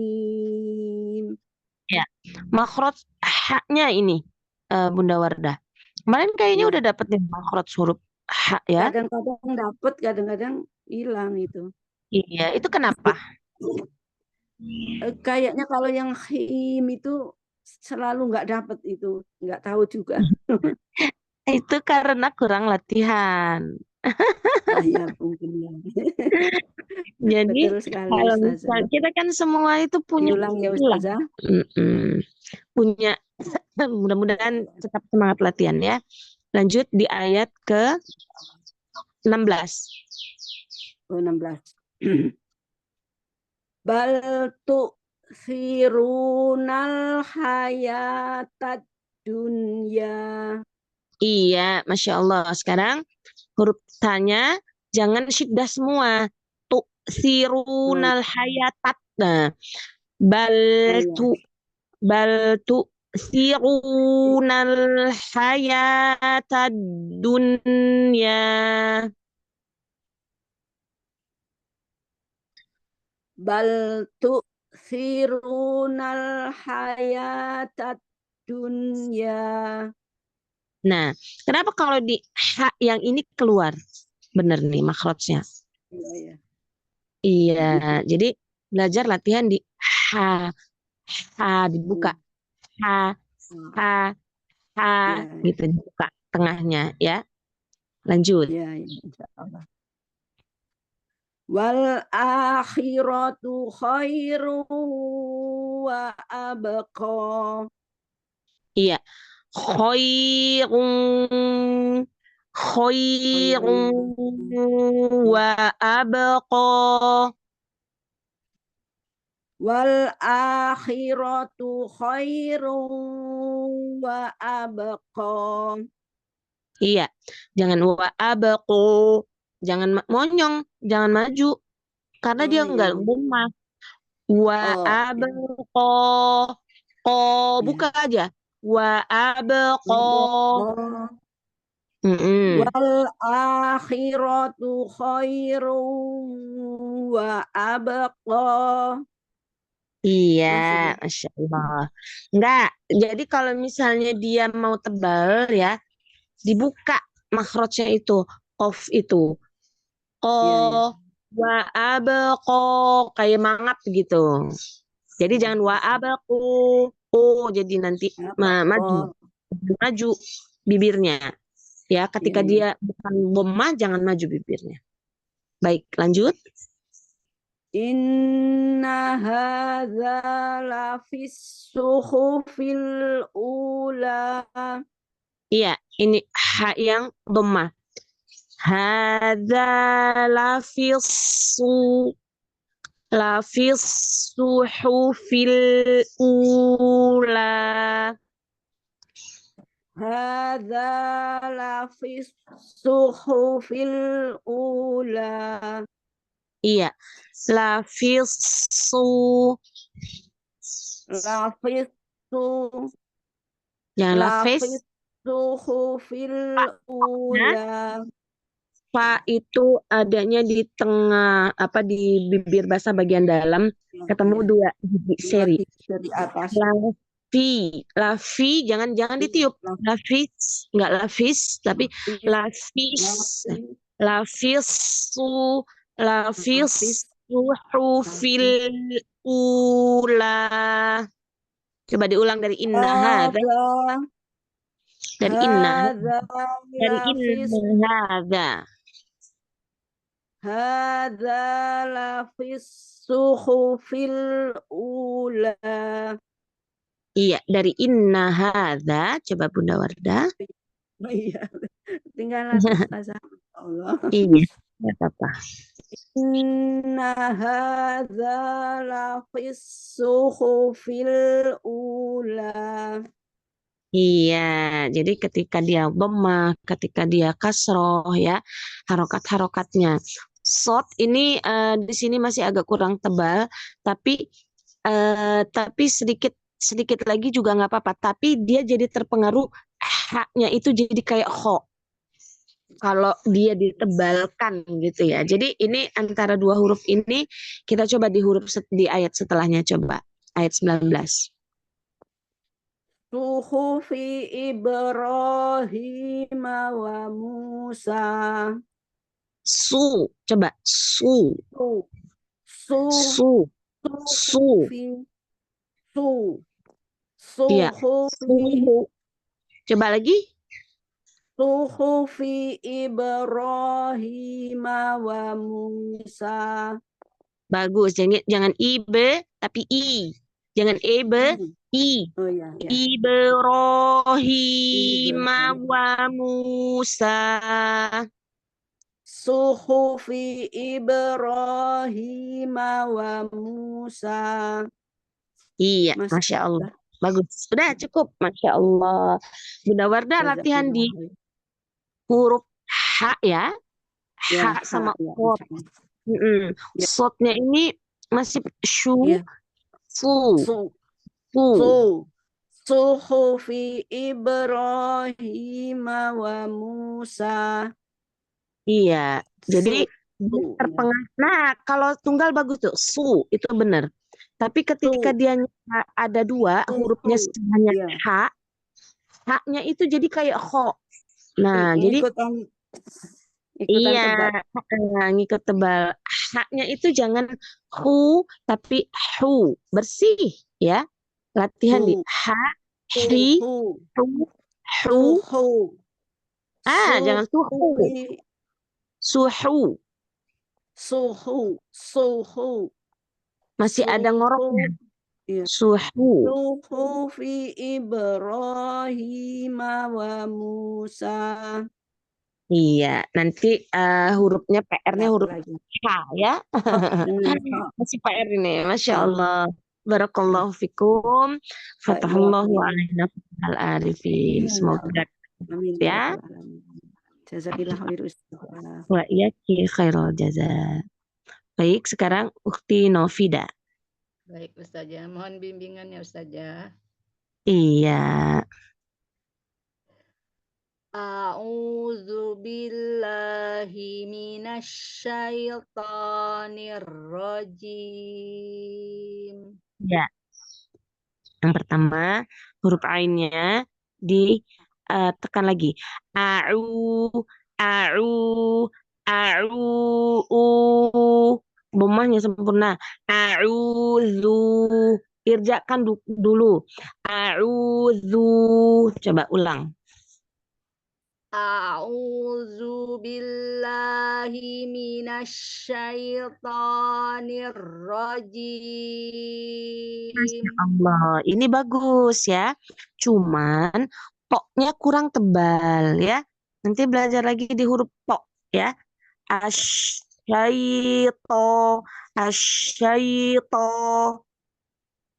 Bismillahirrahmanirrahim. Ya, makhraj haknya ini Bunda Wardah. Kemarin kayaknya udah dapet nih makhraj huruf hak ya. Kadang-kadang dapat, kadang-kadang hilang itu. Iya, itu kenapa? Kayaknya kalau yang him itu selalu nggak dapat itu, nggak tahu juga. Itu karena kurang latihan. Ya, mungkin ya. Jadi Betul sekali kalau Ustazah. misalnya kita kan semua itu punya Diulang ya istilah. Ustazah. Punya mudah-mudahan tetap semangat latihan ya. Lanjut di ayat ke 16. Oh, 16. Bal tu'thirunal hayatad dunya. Iya, Masya Allah. Sekarang huruf tanya jangan syiddah semua. Tu'thirunal hayatat. Nah, bal tu'thirunal hayatad dunya. Bal tu'thirunal hayatad dunya. Nah, kenapa kalau di H yang ini keluar? Bener nih makhrajnya. Iya, iya. Iya, jadi belajar latihan di H, H dibuka, H, Hmm. H, H, Iya, gitu dibuka tengahnya ya. Lanjut. iya, iya, insya Allah. Wal akhiratu khairu wa abqa. Iya. Khairun, khairun wa abqa. Wal akhiratu khairu wa abqa. Iya. Jangan wa abqa. Jangan monyong, jangan maju karena Oh dia iya, enggak iya. gumah. Wa Oh iya. abqa. Ko buka Iya. aja. Wa abqa. Oh. Mm-mm. Wal akhiratu khairu wa abqa. Iya, Masih ya? Masya Allah. Enggak, jadi kalau misalnya dia mau tebal ya, dibuka makhrajnya itu, qaf itu. Ko, Iya, iya. wa abqa, kayak mangap gitu. Jadi jangan wa abaqu. Oh, jadi nanti maju. Abqa. Maju bibirnya. Ya, Iya, ketika iya. dia bukan dhammah jangan maju bibirnya. Baik, lanjut. Inna hadza lafis suhufil ula. Iya, ini ha yang dhammah. Hadza lafis suhufil ula. Hadza lafis suhufil ula. Iya, lafis su, Lafis su jangan lafis. lafis suhufil Nah, ula. fa itu adanya di tengah apa di bibir basah bagian dalam, ketemu Iya. dua gigi seri. Dari atas. Lafi jangan ditiup. Lafis, enggak lafis tapi lafis. Lafisu, suhufil ula. Coba diulang dari inna hadza, dari inna, dari Lafis inna hadza. hadza lafis suhufil ula. Iya, dari inna hadza. Coba Bunda Wardah. Oh iya, tinggalan Ustazah. Allah. Iya, nggak apa-apa. Inna hadza lafis suhufil ula. Iya, jadi ketika dia dhammah, ketika dia kasroh ya, harokat-harokatnya. Shot ini di sini masih agak kurang tebal, tapi sedikit sedikit lagi juga nggak apa-apa. Tapi dia jadi terpengaruh haknya itu jadi kayak ho. Kalau dia ditebalkan gitu ya. Jadi ini antara dua huruf ini kita coba di ayat setelahnya coba. Ayat 19. Suhufi Ibrahim wa Musa. Coba su, Su, su. su, Iya, suhufi, coba lagi. suhufi Ibrahim wa Musa. Bagus, jangan ibe tapi i. Jangan ebe, i. Oh ya, ya. Ibrahim wa Musa. Suhufi Ibrahim wa Musa. Iya, Masya Allah. Bagus. Sudah cukup, Masya Allah. Bunda Wardah latihan di huruf H ya. H sama sod. Sodnya ini masih shu, fu, Suhufi Ibrahim wa Musa. Iya, jadi terpengaruh. Nah, kalau tunggal bagus tuh, su itu benar. Tapi ketika dia ada dua hurufnya hanya H, haknya itu jadi kayak kho. Nah, jadi Ikutan iya, tebal. ngikut tebal. Haknya itu jangan hu, tapi hu. Bersih, ya. Latihan di Hu, ha, hu, hi, hu, hu, hu. suhu, Jangan suhu. suhu, Suhu. suhu, suhu, Masih ada ngoroknya. iya. Suhu. Suhu fi Ibrahim wa Musa. Iya, nanti hurufnya PR-nya Satu huruf lagi. H ya. Masih PR ini, Masya Allah. Barakallahu fikum. Fatahallahu alaina al arifin. Semoga Amin. ya. Jazakillah khair Ustaz. Wa iyaki khairul jaza. Baik, sekarang Ukti Novida. Baik Ustazah, mohon bimbingannya Ustazah. Iya. A'udzu billahi minasyaitonir rajim. Ya. Yang pertama, huruf ainnya ditekan lagi. A'u, a'u, a'u, bomahnya sempurna. A'udzu. Irjakan dulu. A'udzu. Coba ulang. A'udzu billahi minasyaitonir rajim. Masya Allah, ini bagus ya. Cuman poknya kurang tebal ya. Nanti belajar lagi di huruf pok ya. Asyaito, asyaito.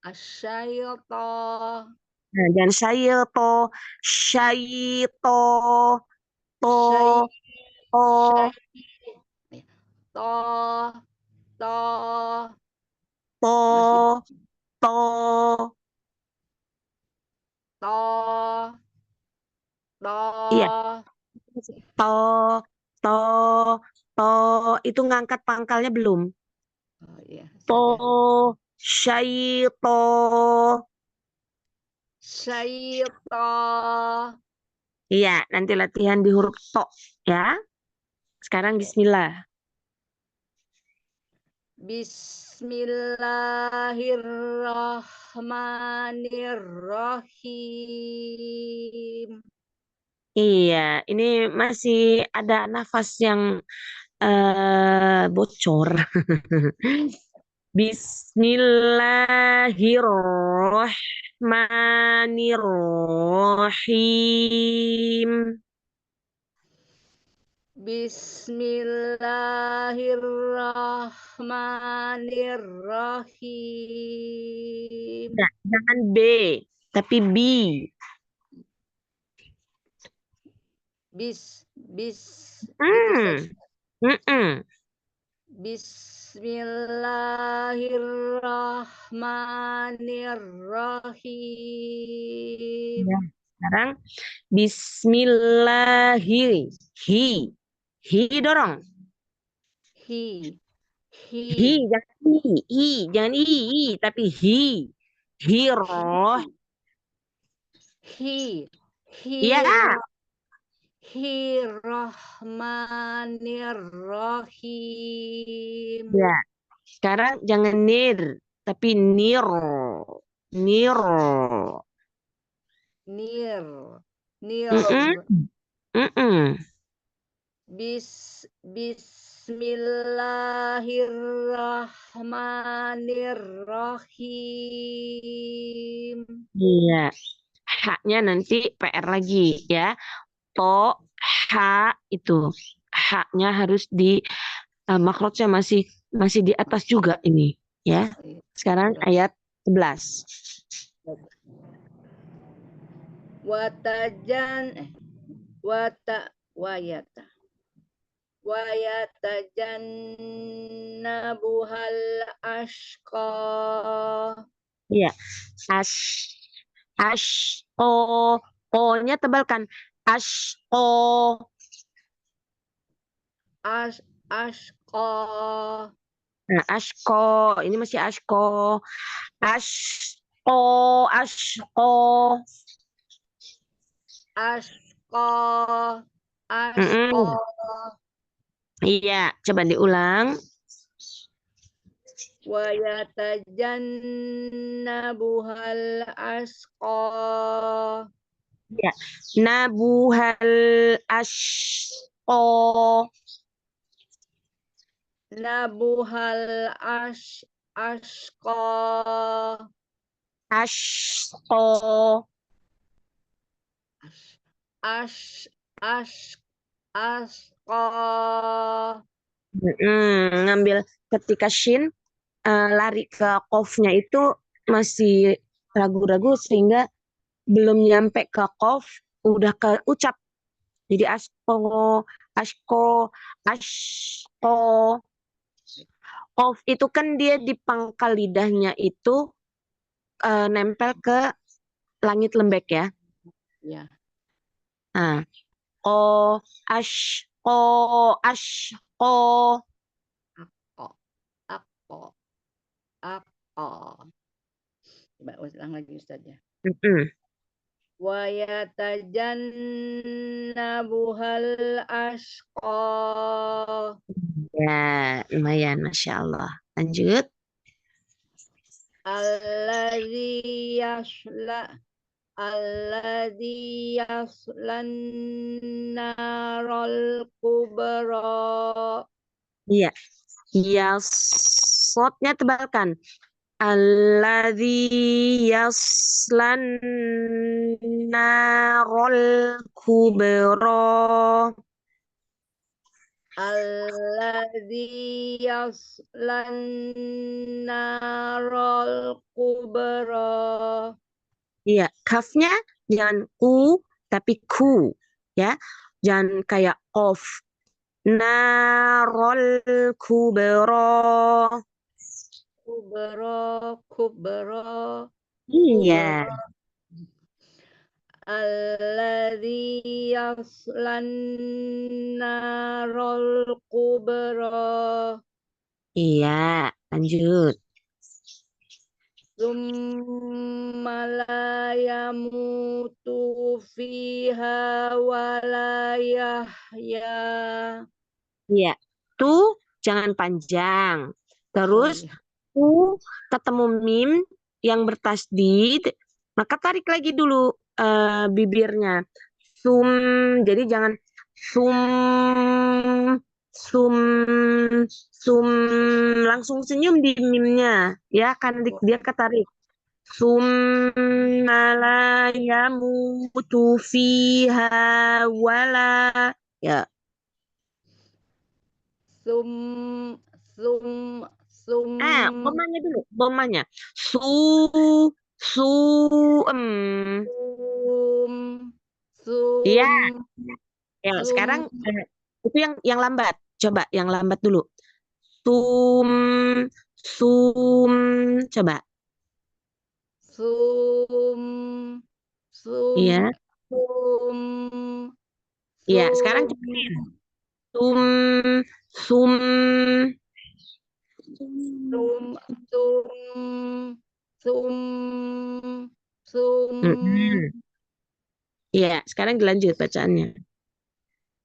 Asyaiton. Nah, jangan syaito, syaito, to, Syai- to. to to To, masih to, to iya, to to, to, to, itu ngangkat pangkalnya belum? oh iya To, Ustazah. syaito, Syaiton. iya, nanti latihan di huruf to, ya. Sekarang bismillah. Bismillahirrahmanirrahim. Iya, ini masih ada nafas yang bocor. Bismillahirrahmanirrahim. Bismillahirrahmanirrahim. Nah, jangan B, tapi B. Bis gitu Hmm. saja. Mm-mm. Bismillahirrahmanirrahim. Ya, sekarang Bismillahi. Hi dorong. Hi. Hi, jangan jangan tapi hi. Hiroh. Hi. Iya. Rahmanirrahim. Ya. Sekarang jangan nir, tapi niro. Niro. Nir. Nir. Mm-mm. Mm-mm. Bismillahirrahmanirrahim. Iya. Haknya nanti PR lagi ya. To, ha itu. Haknya harus di makrotnya masih di atas juga ini ya. Sekarang ayat 11. Wayata wayatajannabuhal ashqa. Iya. O-nya tebalkan. Ashqa. Ashqa. Nah, ashqa. Ini masih ashqa. Ashqa. Ashqa. Asqa. Asqa. Mm-mm. Iya, coba diulang. Wa yatajannabuhal asqa. Ya, nabuhal ashqa. Nabuhal asqa. Ashqa. Asqa. Ngambil ketika shin lari ke qafnya itu masih ragu-ragu sehingga belum nyampe ke qaf udah ke ucap. Jadi ashqa, ashqa, ashqa. Qaf itu kan dia di pangkal lidahnya itu nempel ke langit lembek ya. Ya. Nah, ashqa, ashqa. Akko. Akko. Akko. Coba ulang lagi Ustaz ya. Mm-mm. Wa yatajannabuhal asqa. Ya, lumayan, Masya Allah. Lanjut. Alladzi yaslan narol kubra. Iya. Ya, slotnya tebalkan. Alladzi yaslan narol kubra. Alladzi yaslan narol kubra. Iya, kafnya jangan ku tapi ku ya. Jangan kayak of. Narol kubra. Kubra. Iya. Alladzi yaslan narol kubra. Iya, lanjut. Tsumma la yamutu fiha wa la yahya. Iya. Tuh jangan panjang. Terus Iya. ketemu mim yang bertasdid, maka tarik lagi dulu bibirnya. Sum, jadi jangan sum, sum, sum, langsung senyum di mimnya, ya kan dia ketarik. Sum malayamutu fiha wala, ya. Sum Bomanya dulu, bomanya. Su, em. sum Iya, sum ya. Sekarang sum itu yang lambat. Coba yang lambat dulu. Sum, sum. Coba. sum sum Iya, sum iya. Sekarang sum cepetin. Sum, sum. sum sum sum Mm-mm. Iya, sekarang dilanjut bacaannya.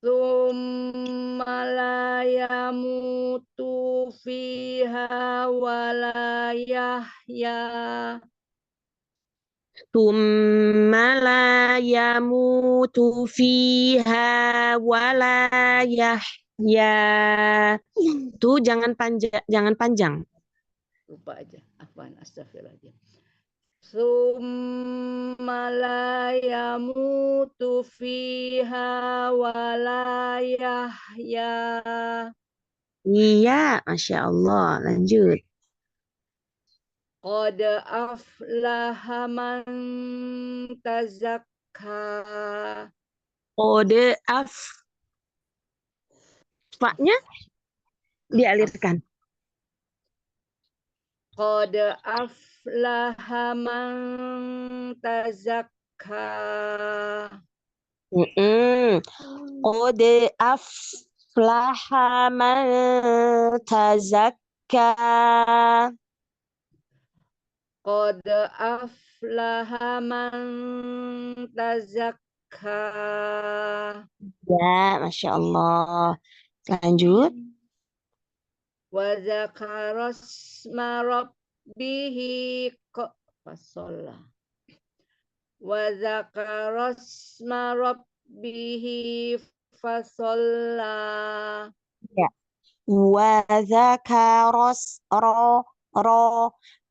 summa la yamutu fiha wa la yahya. Summa la yamutu fiha wala yahya. Tuh jangan panjang. Lupa aja. Afwan, astagfirullahaladzim. Summa la yamutu fiha wa la yahya. Iya, Masya Allah. Lanjut. Qad aflaha man tazakka. Kode F-nya dialirkan. Qad aflaha man tazakka. Kode aflaha man tazakka. Qad aflaha man tazakka. Ya, Masya Allah. Lanjut. wa dzakara isma rabbihi fasolla wa dzakara isma rabbihi fasolla. Ya. Wa dzakaros ro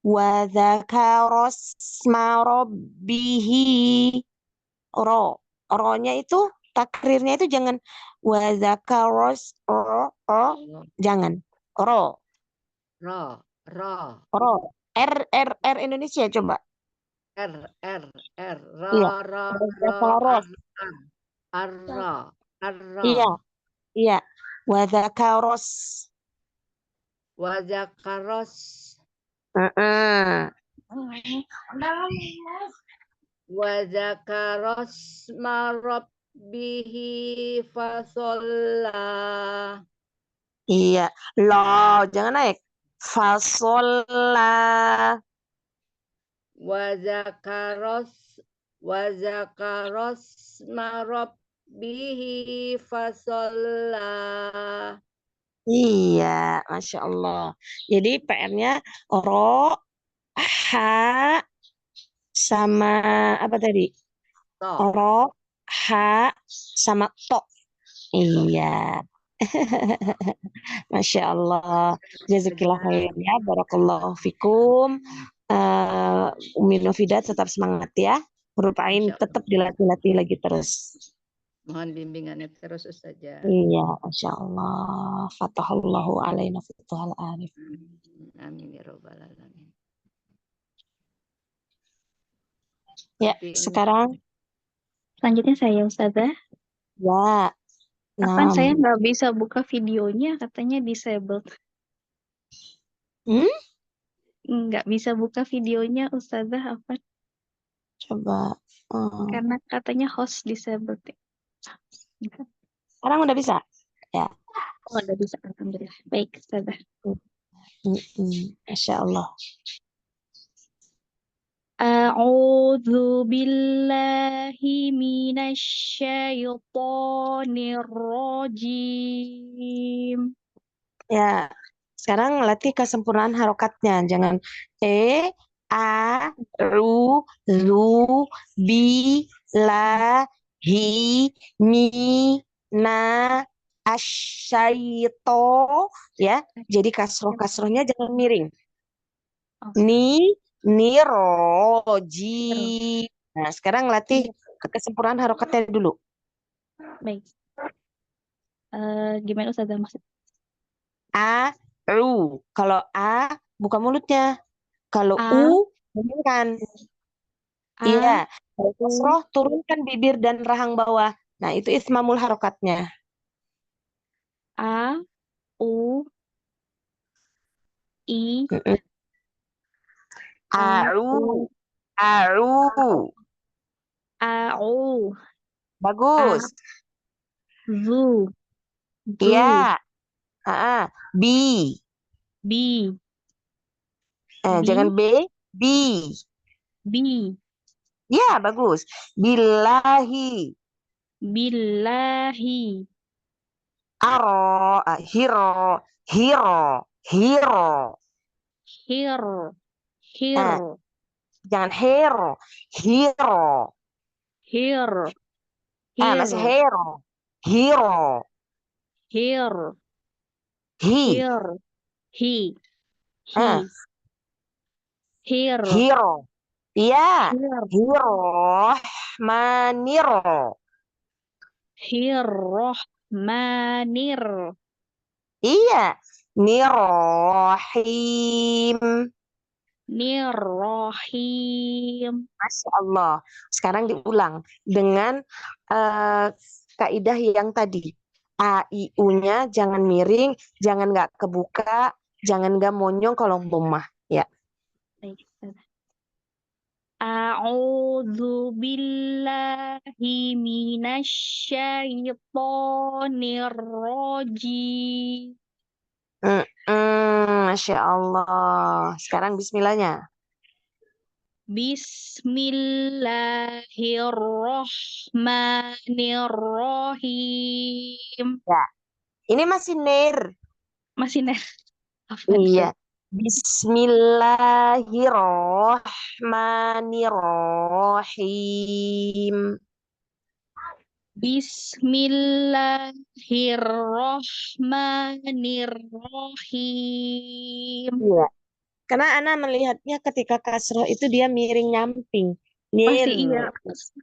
wa dzakaros ma rabbihi ro. Ro-nya itu takrirnya itu jangan wa dzakaros ro jangan. Ro. Ra ra Ro. R Indonesia coba. r r r Iya. ra ra Wa ra dzakaros. arra arra Iya, iya. Wa dzakaros. wa dzakaros Heeh. wa dzakaros isma rabbihi fasolla. Iya, lo jangan naik. Fasola. wa zakaros marabbihi fasolla. Iya, Masya Allah. Jadi PR-nya ro, ha, sama apa tadi? To Ro, ha, sama to. Iya, Masya Allah. Jazakillah saja. khairan ya. Barakallahu fikum. Umi Novida tetap semangat ya. Merupakan Insya tetap Allah. dilatih-latih lagi terus. Mohon bimbingannya terus Ustazah. Iya, Masya Allah. Fatahallahu alaina futuhal arif. Amin ya robbal alamin. Ya, Tapi ini sekarang Selanjutnya saya Ustazah. ya, Apaan saya nam. nggak bisa buka videonya, katanya disabled. Hmm? Nggak bisa buka videonya Ustazah apa? Coba. Karena katanya host disabled. Sekarang udah bisa? Ya. Oh, udah bisa. Alhamdulillah. Baik, Ustazah. Masya Allah. A'udzu billahi minasyaitonir rajim. Ya. Sekarang latih kesempurnaan harokatnya. Jangan a, ru, zu, bi, la, hi, mi, na, asyayito. Ya. Jadi kasroh-kasrohnya jangan miring. Oh, Ni roji. Nah, sekarang latih kesempurnaan harokatnya dulu. baik. Gimana Ustazah maksud? A, ru. Kalau A, buka mulutnya. Kalau A, U, bunyikan. Iya. A, Kalau U, kasroh, turunkan bibir dan rahang bawah. Nah, itu ismamul harokatnya. A, U, I, Mm-mm. A, Au, U, au. A, U, A, Bagus. Zu, Iya. Zu, Bi. Bi, Jangan Bi, B. Bi. Bi, Ya, bagus. Billahi. Billahi, Hiro. Hiro. Hiro. Hir, Eh, Hir, jangan hero. Hiro. Hir, Masih Hir, hero. Hiro. Hir, Hi. Hir, Hi, Eh, Hi, Hir, hero. Iya. Hir, Hiro. Maniro. Hirrohmanir, Iya. Nirohim. Nirrohim. Masya Allah. Sekarang diulang dengan eh, kaidah yang tadi. A, I, U-nya jangan miring, jangan nggak kebuka, jangan nggak monyong kalau bomah. Ya. Baik, Ustazah. A'udzu billahi minasyaitonir rajim. Masya Allah. Sekarang bismillahnya. Bismillahirrohmanirrohim. Ya, ini masih ner. Masih ner. Iya. Bismillahirrohmanirrohim. Bismillahirrohmanirrohim. Iya. Karena Ana melihatnya ketika kasroh itu dia miring nyamping. Pasti Nin. iya.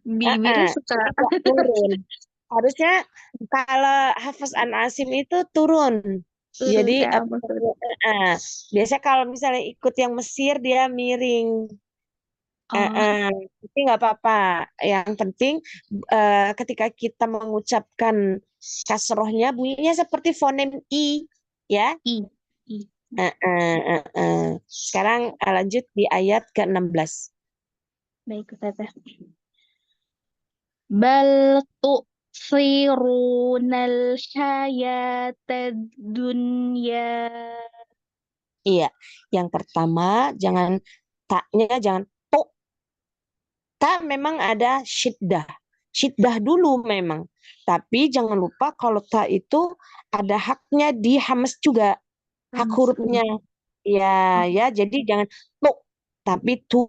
Bibirnya suka. Tidak turun. Harusnya kalau Hafiz An Asim itu turun. Turun Jadi ke atas. biasanya kalau misalnya ikut yang Mesir dia miring. Oh, Tapi nggak apa-apa. Yang penting ketika kita mengucapkan kasrohnya bunyinya seperti fonem I, ya. I. I. Sekarang lanjut di ayat ke-16. Baik, Ustazah. Bal tu'sirunal hayatad dunya. Iya, yang pertama jangan taknya jangan to. Ta memang ada syiddah. Syiddah dulu memang. Tapi jangan lupa kalau ta itu ada haknya di hamas juga. Hak hurufnya. Ya, ya, jadi jangan tu, tapi tu.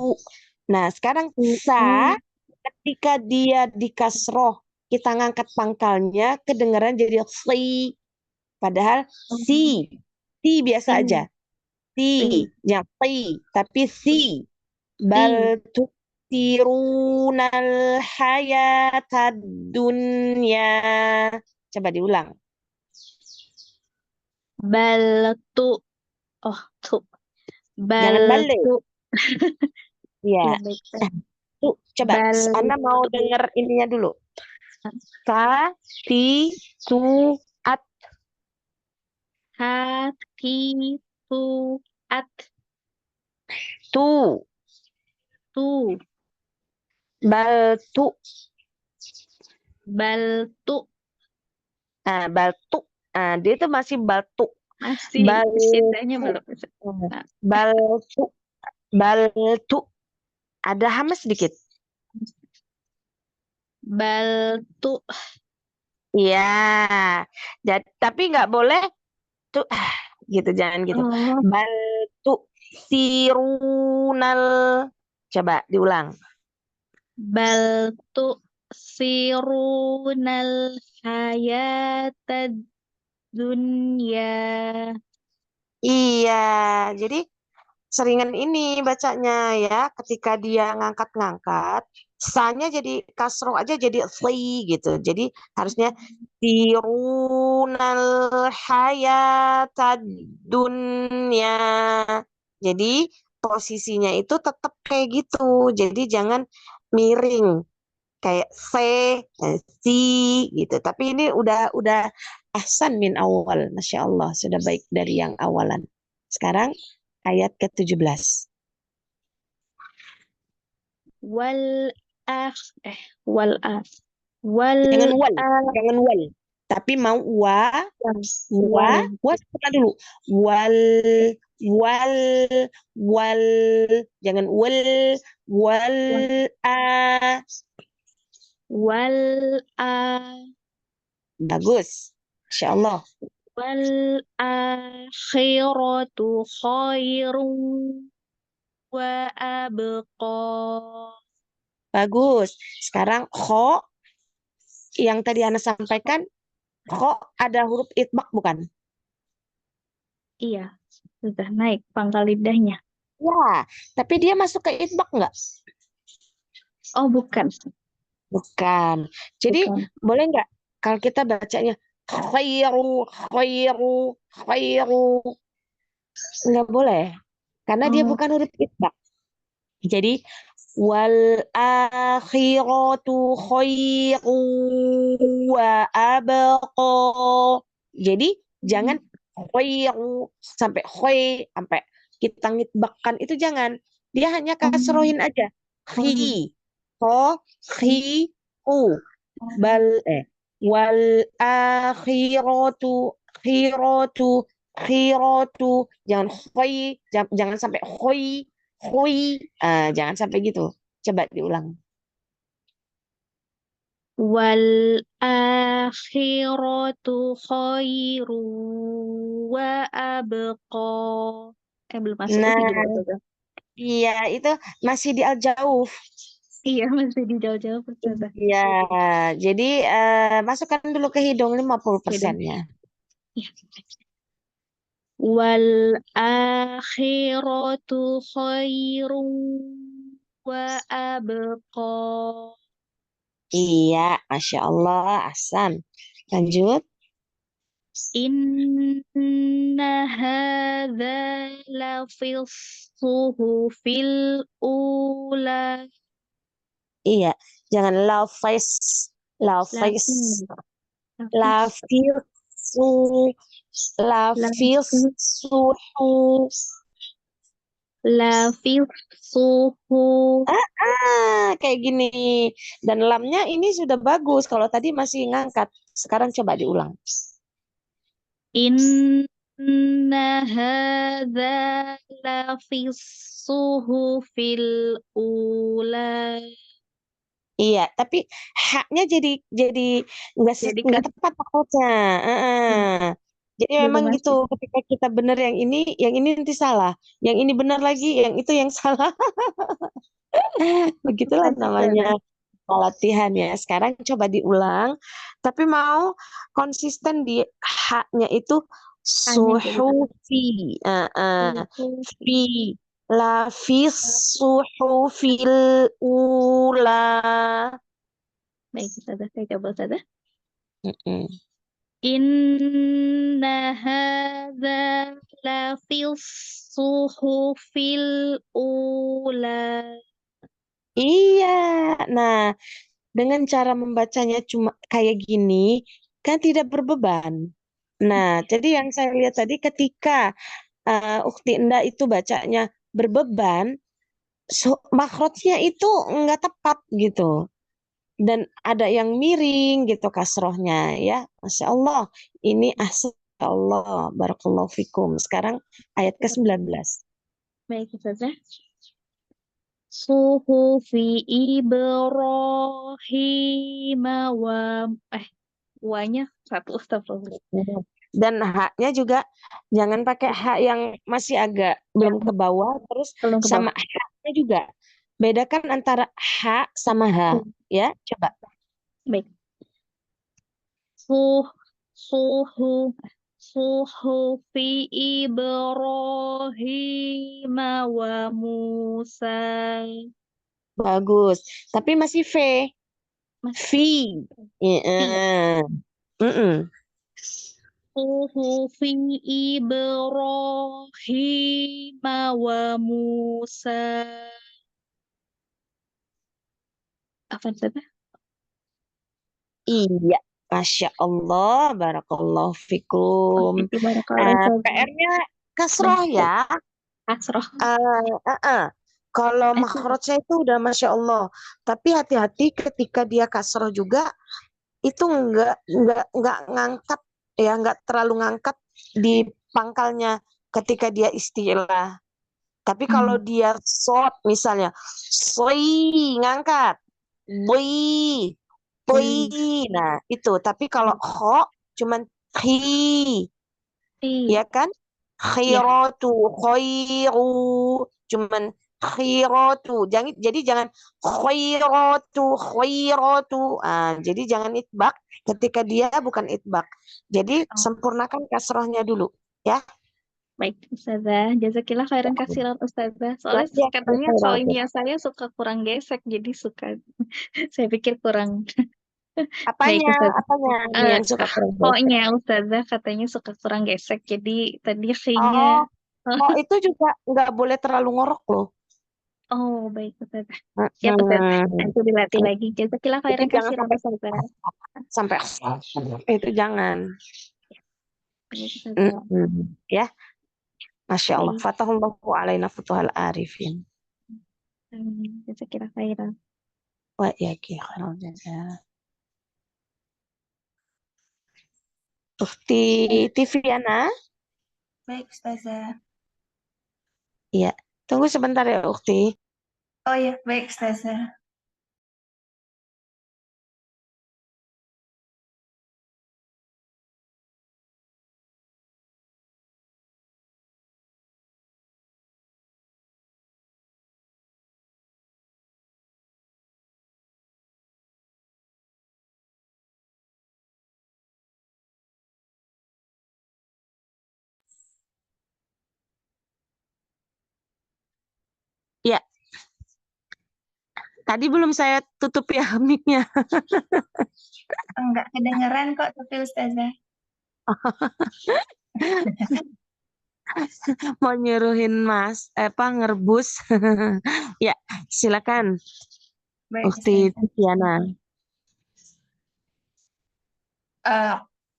Nah, sekarang sa ketika dia di kasroh, kita ngangkat pangkalnya, kedengaran jadi si. Padahal si biasa aja. Si, jangan ti, tapi si. Bal tu'thirunal hayatad dunya. Coba diulang. Bal tu. Oh, tu. Jangan Bal balik. tu. Ya. Ya, baik. Tuh, coba Bal Anda mau dengar ininya dulu. Sa, ti, tu, at. hati tu at Tu, tu bal, tu. bal tu. Bal, tu. Dia itu masih bal, tu. Masih Bal, syedahnya tu. belum bisa. Bal, tu. Bal, tu. Ada hamas sedikit. Bal tu. Iya. Tapi nggak boleh tuh gitu, jangan gitu. Oh, Bal, tu, sirunal. Coba diulang. bal tu sirunal hayatad dunya. Iya, jadi seringan ini bacanya ya, ketika dia ngangkat-ngangkat, sanya jadi kasroh aja jadi si gitu. Jadi harusnya tirunal hayatad dunya. Jadi posisinya itu tetap kayak gitu. Jadi jangan miring kayak si gitu. Tapi ini udah ahsan min awal, Masya Allah, sudah baik dari yang awalan. Sekarang ayat ke-17. Wal akh wal akh wal Jangan wal. Tapi mau wa sebentar dulu. Wal, wal, wal. Jangan wal, a. wal a Bagus. Masya Allah. wal akhiratu khairun wa abqa. Bagus. Sekarang kho yang tadi Ana sampaikan, kho ada huruf itbaq bukan? Iya, sudah naik pangkal lidahnya. Ya, tapi dia masuk ke itbaq nggak? Oh, bukan. Bukan. Jadi Bukan. boleh nggak kalau kita bacanya khairu, khairu, khairu? Nggak boleh. Karena dia bukan huruf itbaq. Jadi wal akhiratu khairu wa abqa. Jadi jangan khairu sampai sampai kita ngitbakkan itu jangan. Dia hanya kasrohin aja. Khi, khi, bal wal akhiratu khiratu khiratu, jangan jangan sampai hui. Jangan sampai gitu. Coba diulang. Wal akhiratu khairu wa abqa. Belum masuk ke Nah, hidung Ustazah. iya itu masih di al-jauf. Iya, masih di jauh-jauh Ustazah. Iya, jadi masukkan dulu ke hidung 50%-nya. Iya. Wal akhiratu khairu wa abqa. Iya, Masya Allah, Ahsan. Lanjut. Inna hadza la fil suhufil ula. Iya, jangan lafaz, lafaz, Lafis lafisu, lafisuhu. lafis suhu. Kayak gini. Dan lamnya ini sudah bagus. Kalau tadi masih ngangkat. Sekarang coba diulang. Inna hadza lafis suhufil ula. Iya, tapi haknya jadi Jadi nggak tepat takutnya. Jadi belum memang gitu. masuk. Ketika kita benar yang ini nanti salah. Yang ini benar lagi, yang itu yang salah. Begitulah namanya latihan ya. Sekarang coba diulang. Tapi mau konsisten di haknya itu Hanya jadi suhufi. suhu. Fi. Lafis suhufil ula. Baik, Ustazah, saya coba Ustazah. Mm-mm. Inna hadza lafis suhufil ula. Iya. Nah, dengan cara membacanya cuma kayak gini, kan tidak berbeban. Nah, jadi yang saya lihat tadi ketika Ukti Enda itu bacanya berbeban, makhrajnya itu nggak tepat gitu. Dan ada yang miring gitu kasrohnya ya. Masya Allah, ini ahsan. Ya Allah, barakallahu fikum. Sekarang ayat ke-19. Baik, Ustazah. Suhufi Ibrahim wanya satu astagfirullah. Dan haknya juga jangan pakai hak yang masih agak belum ke bawah, terus Belum ke sama bawah. haknya juga. Bedakan antara hak sama ha, ya. Coba. Baik. Suhu Suhufi Ibrahim wa Musa. Bagus. Tapi masih V. Masih Iya. Mm-mm. Suhufi Ibrahim wa Musa. Apa saja? Iya. Masya Allah, barakallahu fikum. PR-nya kasroh ya. Kasroh. Kalau makhrajnya itu udah Masya Allah. Tapi hati-hati ketika dia kasroh juga, itu nggak ngangkat ya, nggak terlalu ngangkat di pangkalnya ketika dia istilah. Tapi kalau dia short misalnya, soi ngangkat, boi, nah itu. Tapi kalau ho cuman hi, ya kan? Khiratu, khairu, cuman khiratu. Jadi jangan khairatu. Jadi jangan itbak ketika dia bukan itbak. Jadi sempurnakan kasrohnya dulu, ya. Baik, Ustazah. Jazakillah khairan kasiran Ustazah. Soalnya Ya, katanya soalnya saya suka kurang gesek, jadi suka. Saya pikir kurang. Baik, Apanya Ustazah. yang suka kurang gesek? Pokoknya Ustazah katanya suka kurang gesek, jadi tadi kayaknya. Itu juga nggak boleh terlalu ngorok loh. Oh, baik Ustazah. Siap Ustazah. Nanti dilatih lagi. Jazakillah khairan Jadi jangan kasiran Ustazah. sampai itu jangan. Baik, Ustazah. Ya. Masya Allah. Baik. Fatahullahu alaina futuhal arifin. Jazakillah khairan. Wa iyaki khairal jazaa. Ukti Tiviana. Baik, Ustazah. Iya. Tunggu sebentar ya, Ukti. Oh ya, baik Ustazah. Ya, tadi belum saya tutup ya mic-nya. Enggak kedengeran kok tapi Ustazah. Mau nyuruhin Mas, ngerebus. Ya, silakan, Baik Ukti Ustazah. Tiana.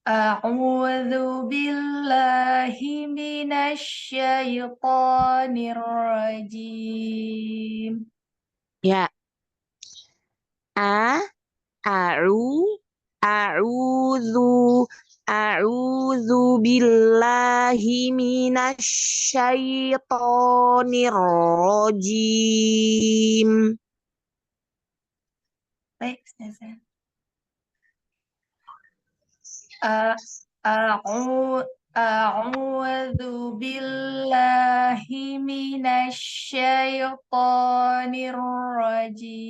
A'udzu billahi minasyaitonir rajim. Ya, a, a'udzu, a'udzu billahi minasyaitonir rajim. Baik Ustazah. A'udzu billahi minasyaitonir rajim.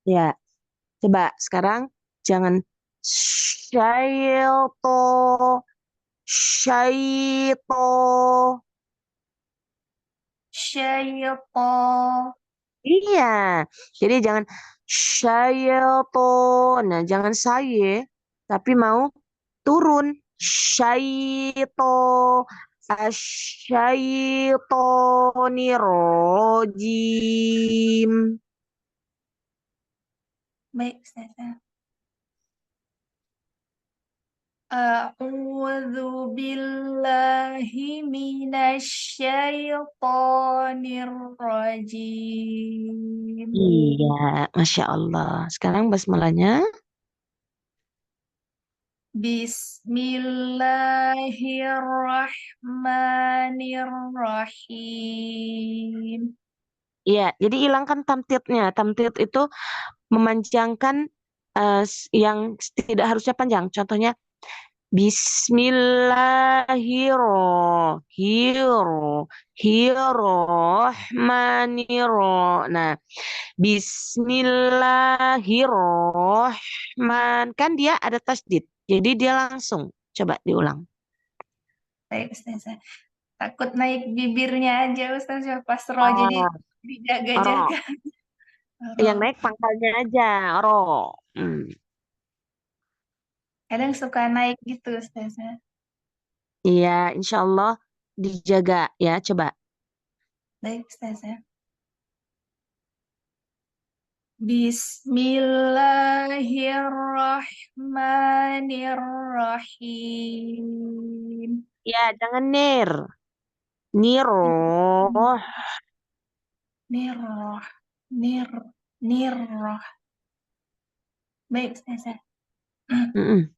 Ya, coba sekarang jangan syaito, syaito. Syaiton. Iya, jadi jangan syaito. Nah, jangan saya, tapi mau turun. Syaito, asyaitonirrojim. Baik Ustazah. A'udzu billahi minasyaitonir rajim. Iya, Masya Allah. Sekarang basmalahnya. Bismillahirrahmanirrahim. Iya, jadi hilangkan tamtidnya. Tamtid itu memanjangkan yang tidak harusnya panjang. Contohnya, Bismillahirrahmanirrahim. Nah, Bismillahirrahman. Kan dia ada tasdid. Jadi dia langsung. Coba diulang. Baik Ustazah. Takut naik bibirnya aja Ustazah pas ro jadi Ah, ro. dijaga-jaga. Yang Ro. naik pangkalnya aja. Ro. Hmm. Kadang suka naik gitu Ustazah. Iya, insya Allah dijaga ya. Coba. Baik Ustazah. Bismillahirrahmanirrahim. Ya, jangan nir. Niroh. Nirroh, nir, nirroh. Baik, Ustazah. Mm-mm.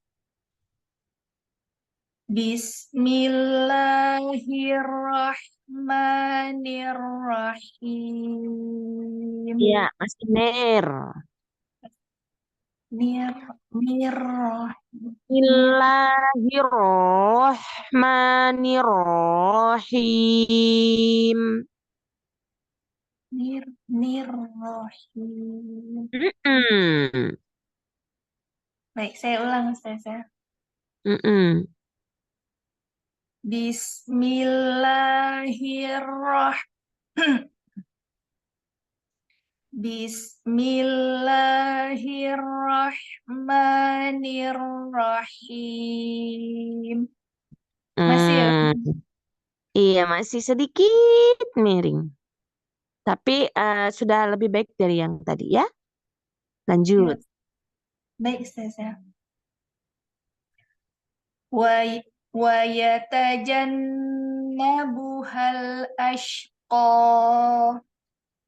Bismillahirrahmanirrahim. Iya, masih nir. Nir, nirroh, nir, Bismillahirrahmanirrahim. nirrohim. Mm-mm. Baik, saya ulang, Ustazah. Mm-mm. Bismillahirrahmanirrahim. Bismillahirrahmanirrahim. Masih ya? Mm. Iya, masih sedikit miring. Tapi sudah lebih baik dari yang tadi ya. Lanjut. Baik, Ustazah. Wa yatajannabuhal ashqa.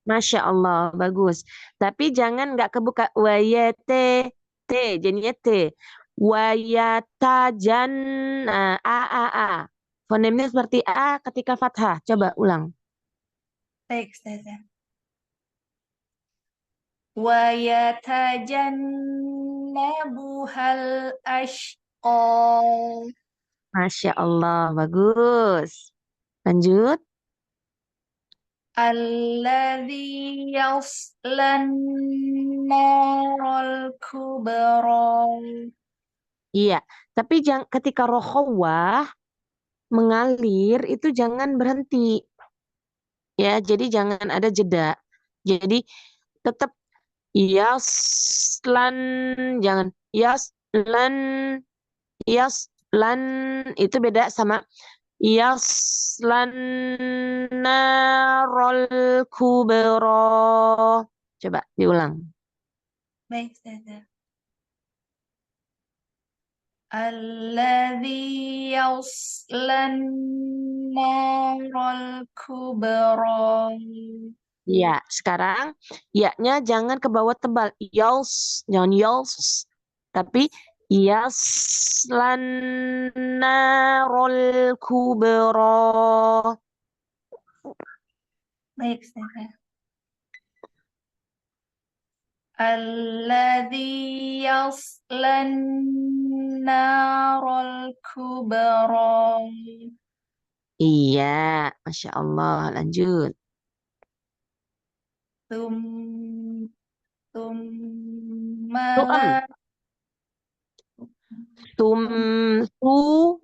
Masya Allah, bagus. Tapi jangan nggak kebuka. Wayate, T, jadinya T. Wayatajan, A, A, A. Fonemnya seperti A ketika fathah. Coba ulang. Baik, Ustazah. Wa yatajannabuhal ashqa. Masya Allah, bagus. Lanjut. Alladzi yaslan naral kubra. Iya, tapi ketika rokhawah mengalir itu jangan berhenti. Ya, jadi jangan ada jeda. Jadi tetap yaslan, jangan yaslan, yaslan itu beda sama yaslan narol kubro. Coba diulang. Baik, Ustazah. Alladzi yaslan naral kubra. Ya, sekarang ya-nya jangan ke bawah tebal. Yals, jangan yals. Tapi yaslan narol kubro. Baik, Ustazah. Alladzi yaslan naral kubra. Iya, Masya Allah. Lanjut. Tum Tu'em. mala Tu,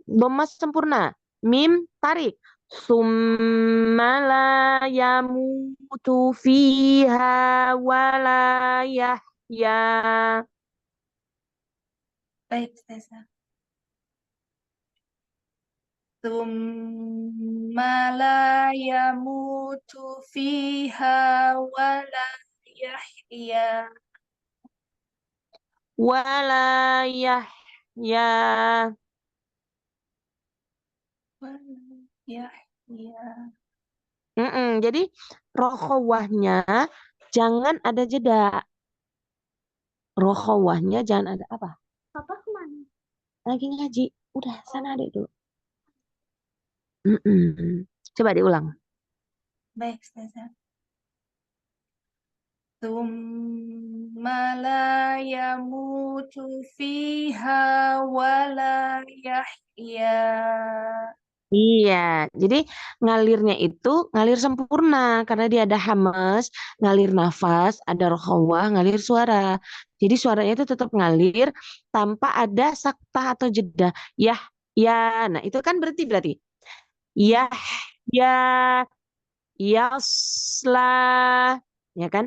dhamma sempurna. Mim, tarik. Summala yamutu fiha wala yahya. baik, Ustazah. Tsumma la yamutu fiha wala yahya. Wala yahya. Wala yahya. Jadi rokhawahnya jangan ada jeda. Rokhawahnya jangan ada apa? Papa kemana? Lagi ngaji. Udah, sana adek dulu. Coba diulang. Baik, Ustazah. Tsumma la yamutu fiha wala yahya. Iya, jadi ngalirnya itu ngalir sempurna karena dia ada hamas, ngalir nafas, ada rokhawah, ngalir suara. Jadi suaranya itu tetap ngalir tanpa ada saktah atau jeda. Yah, ya. Nah, itu kan berarti yah, ya, yasla, ya kan?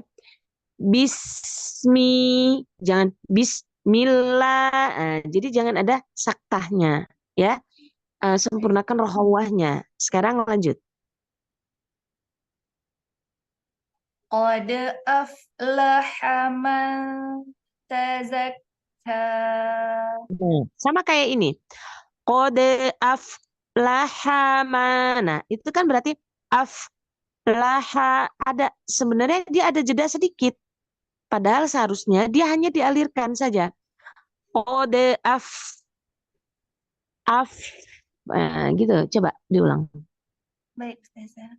Bismi, jangan bismillah. Jadi jangan ada saktahnya, ya. Sempurnakan rokhawahnya. Sekarang lanjut. Qad aflaha man tazakka. Sama kayak ini. Qad aflaha mana. Itu kan berarti aflaha ada. Sebenarnya dia ada jeda sedikit. Padahal seharusnya dia hanya dialirkan saja. Qad af. Gitu. Coba diulang. Baik, Ustazah.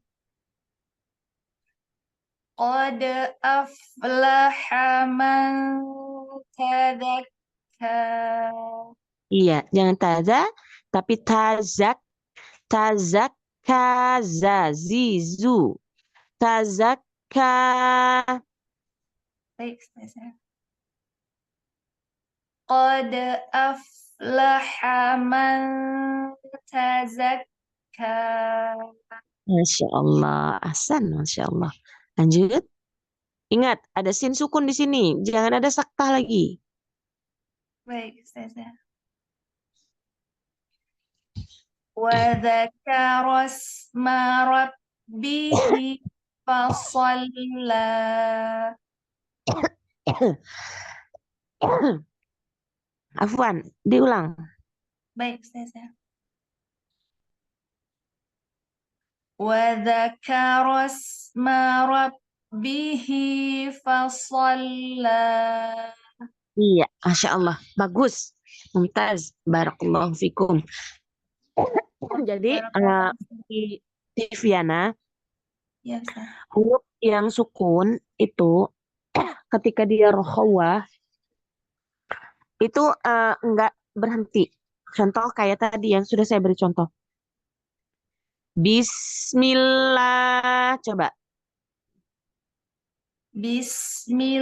Qad aflaha man tazakka. Iya, jangan taza, tapi tazakka, zizu. Tazakka. Baik, Ustazah. Qad aflaha man tazakka. Masya Allah, ahsan, Masya Allah. Lanjut. Ingat, ada sin sukun di sini. Jangan ada saktah lagi. Baik, Ustazah. Wa dzakara asma rabbihi fasalla. Afwan, diulang. Baik, Ustazah. Wa dzakara asma rabbihi fasalla. Iya, Masya Allah. Bagus. Mumtaz. Barakallahu fikum. Jadi Barakallahu. di Viana, Ya, Ustaz. huruf yang sukun itu ketika dia rokhawah itu enggak berhenti. Contoh kayak tadi yang sudah saya beri contoh. Bismillah. Coba.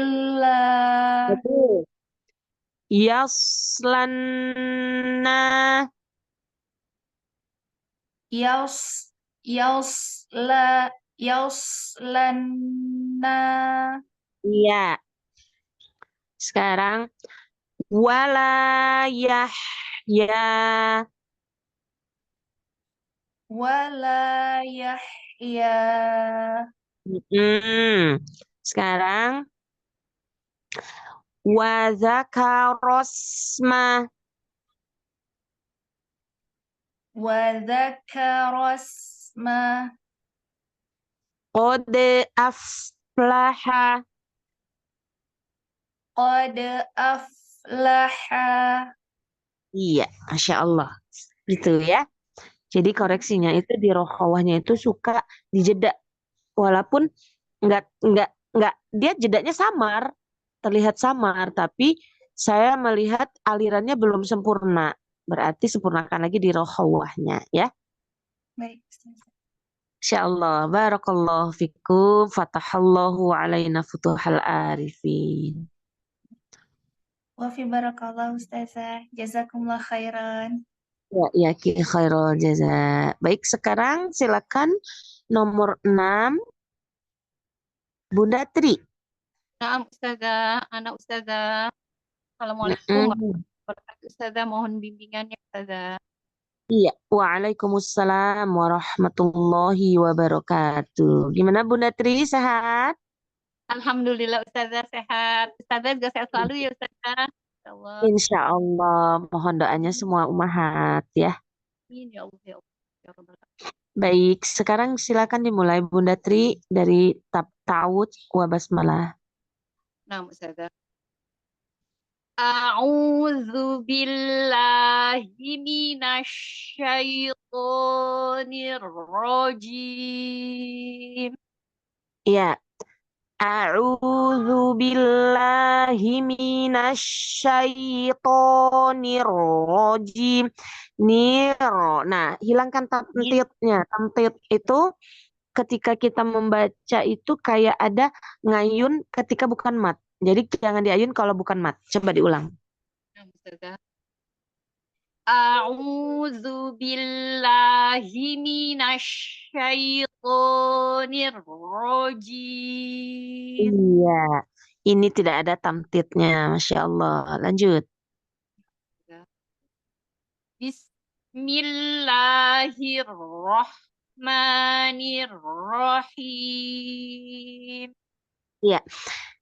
Bismillah. Betul. Yaslanna. Yaus yauslanna. Iya. Sekarang wala yahya. Wala yahya. Sekarang wa zakarosma. Wa dzakarasma. Qad aflaha. Qad aflaha. Iya, Masya Allah. Gitu ya. Jadi koreksinya itu di rokhawahnya itu suka dijeda. Walaupun nggak dia jedanya samar, terlihat samar, tapi saya melihat alirannya belum sempurna. Berarti sempurnakan lagi di rokhawahnya ya. Baik, Ustaz. Insya Allah. Barakallahu fikum. Fatahallahu alaina futuhal arifin. Wa fi barakallahu Ustazah. Jazakumullah khairan. Ya, khairul jaza. Baik, sekarang silakan nomor 6, Bunda Tri. Naam Ustazah, anak Ustazah. Assalamualaikum Mm-mm. warahmatullahi wabarakatuh. Ustazah, mohon bimbingannya Ustazah. Iya, waalaikumsalam warahmatullahi wabarakatuh. Gimana Bunda Tri, sehat? Alhamdulillah Ustazah sehat. Ustazah juga sehat selalu ya Ustazah. Ya Allah. Insya Allah, mohon doanya semua umahat ya. Amin ya Allah ya Allah. Ya Rabbal Alamin. Baik, sekarang silakan dimulai Bunda Tri dari ta'awudz wa basmalah. Naam Ustazah. A'udzu billahi minasyaitonir rajim. Iya. A'udzu billahi minasyaitonir rajim. Nah, hilangkan tamtitnya. Tamtit itu ketika kita membaca itu kayak ada ngayun ketika bukan mat. Jadi jangan diayun kalau bukan mat. Coba diulang. Naam Ustazah. A'udzu billahi minasyaitonir rajim. Iya. Ini tidak ada tamtitnya. Masya Allah. Lanjut. Bismillahirrahmanirrahim. Iya.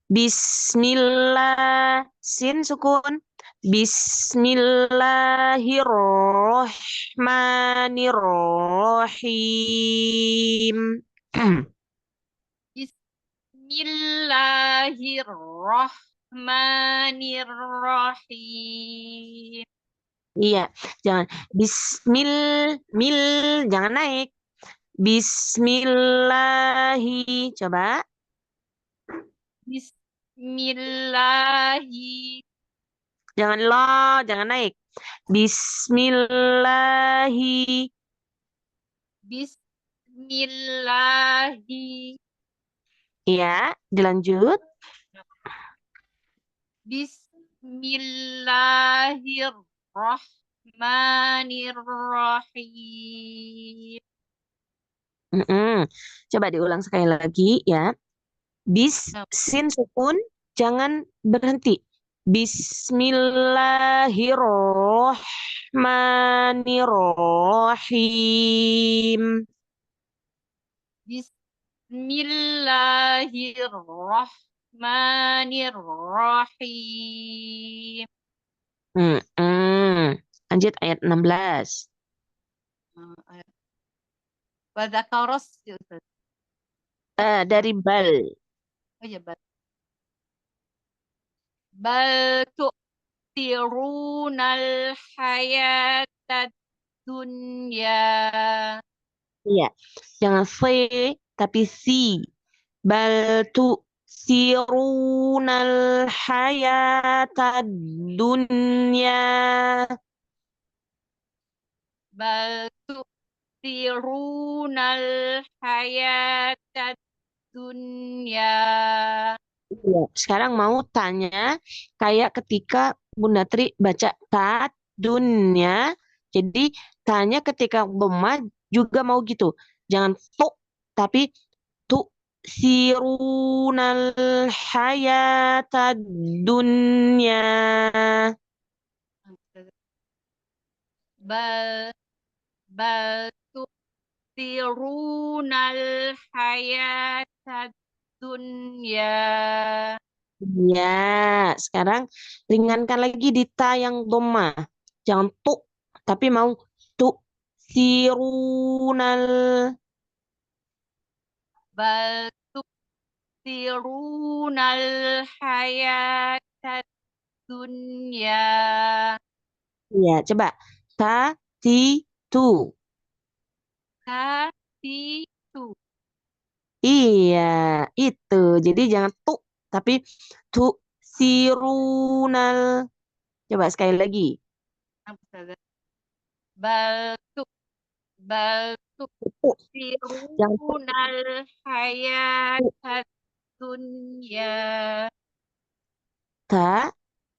Bismillah. Sin sukun. Bismillahirrahmanirrahim. Bismillahirrahmanirrahim. Iya, jangan mil, jangan naik. Bismillahi, coba. Bismillahi. Jangan lo, jangan naik. Bismillahi. Bismillahi. Iya, dilanjut. Bismillahirrahmanirrahim. Coba diulang sekali lagi ya. Sin sukun, jangan berhenti. Bismillahirrahmanirrahim. Bismillahirrahmanirrahim. Lanjut ayat 16. Wadakaros. Dari bal. Oh ya, bal tu'tirunal hayatad dunya. Iya, jangan C tapi si. Bal tu'sirunal hayatad dunya. Bal tu'thirunal hayatad dunya. Iya, sekarang mau tanya kayak ketika Bunda Tri baca dunya. Jadi tanya ketika Dhamma juga mau gitu. Jangan tu tapi tu sirunal hayatad dunya. Bal bal tu'thirunal hayatad dunya. Iya, sekarang ringankan lagi di ta yang Dhamma. Jangan tu tapi mau tu sirunal. Bal tu'thirunal hayatad dunya. Iya, coba. Ta, ti, tu. Itu. Iya, itu. Jadi jangan tu, tapi tu sirunal. Coba sekali lagi. Bal bal Tu. Jangan tu. tu'thirunal hayatad dunya. Ta,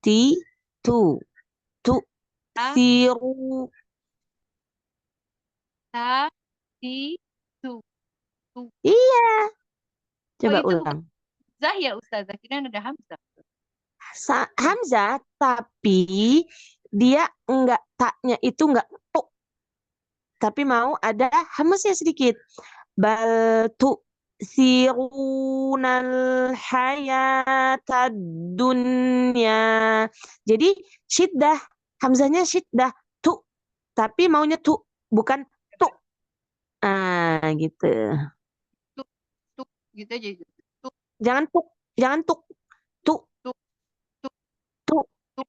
ti, tu. Tu, Ta, siru. ta, ti, tu. Tu. Iya, Oh, coba itu bukan ulang. Hamzah ya Ustazah? Kira ada Hamzah. Hamzah, tapi dia enggak taknya itu enggak tu, tapi mau ada hamzah sedikit. Bal tu sirunal hayatad dunya. Jadi syiddah, hamzahnya syiddah tu, tapi maunya tu, bukan tu. Ah, gitu. Tuk, tuk, gitu aja. Tuk, Jangan tuk, jangan tuk, tu, tuk, tuk, tu. tuk.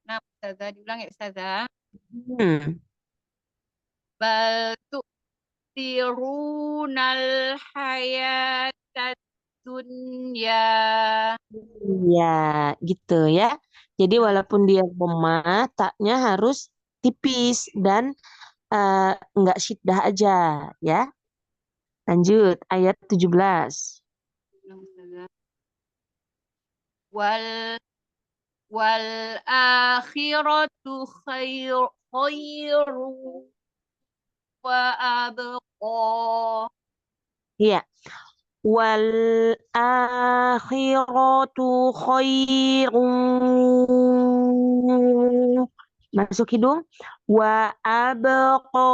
Nah, Ustazah, diulang ya Ustazah. Hmm. Bal tu'thirunal hayatad dunya. Iya, gitu ya. Jadi Nah, walaupun dia dhamma, taknya harus tipis dan eh, enggak syiddah aja ya. Lanjut ayat 17. diulang, Ustazah. Wal wal akhiratu khairu wa abqa. Iya. Wal akhiratu khairun. Masuk hidung. Wa abqa.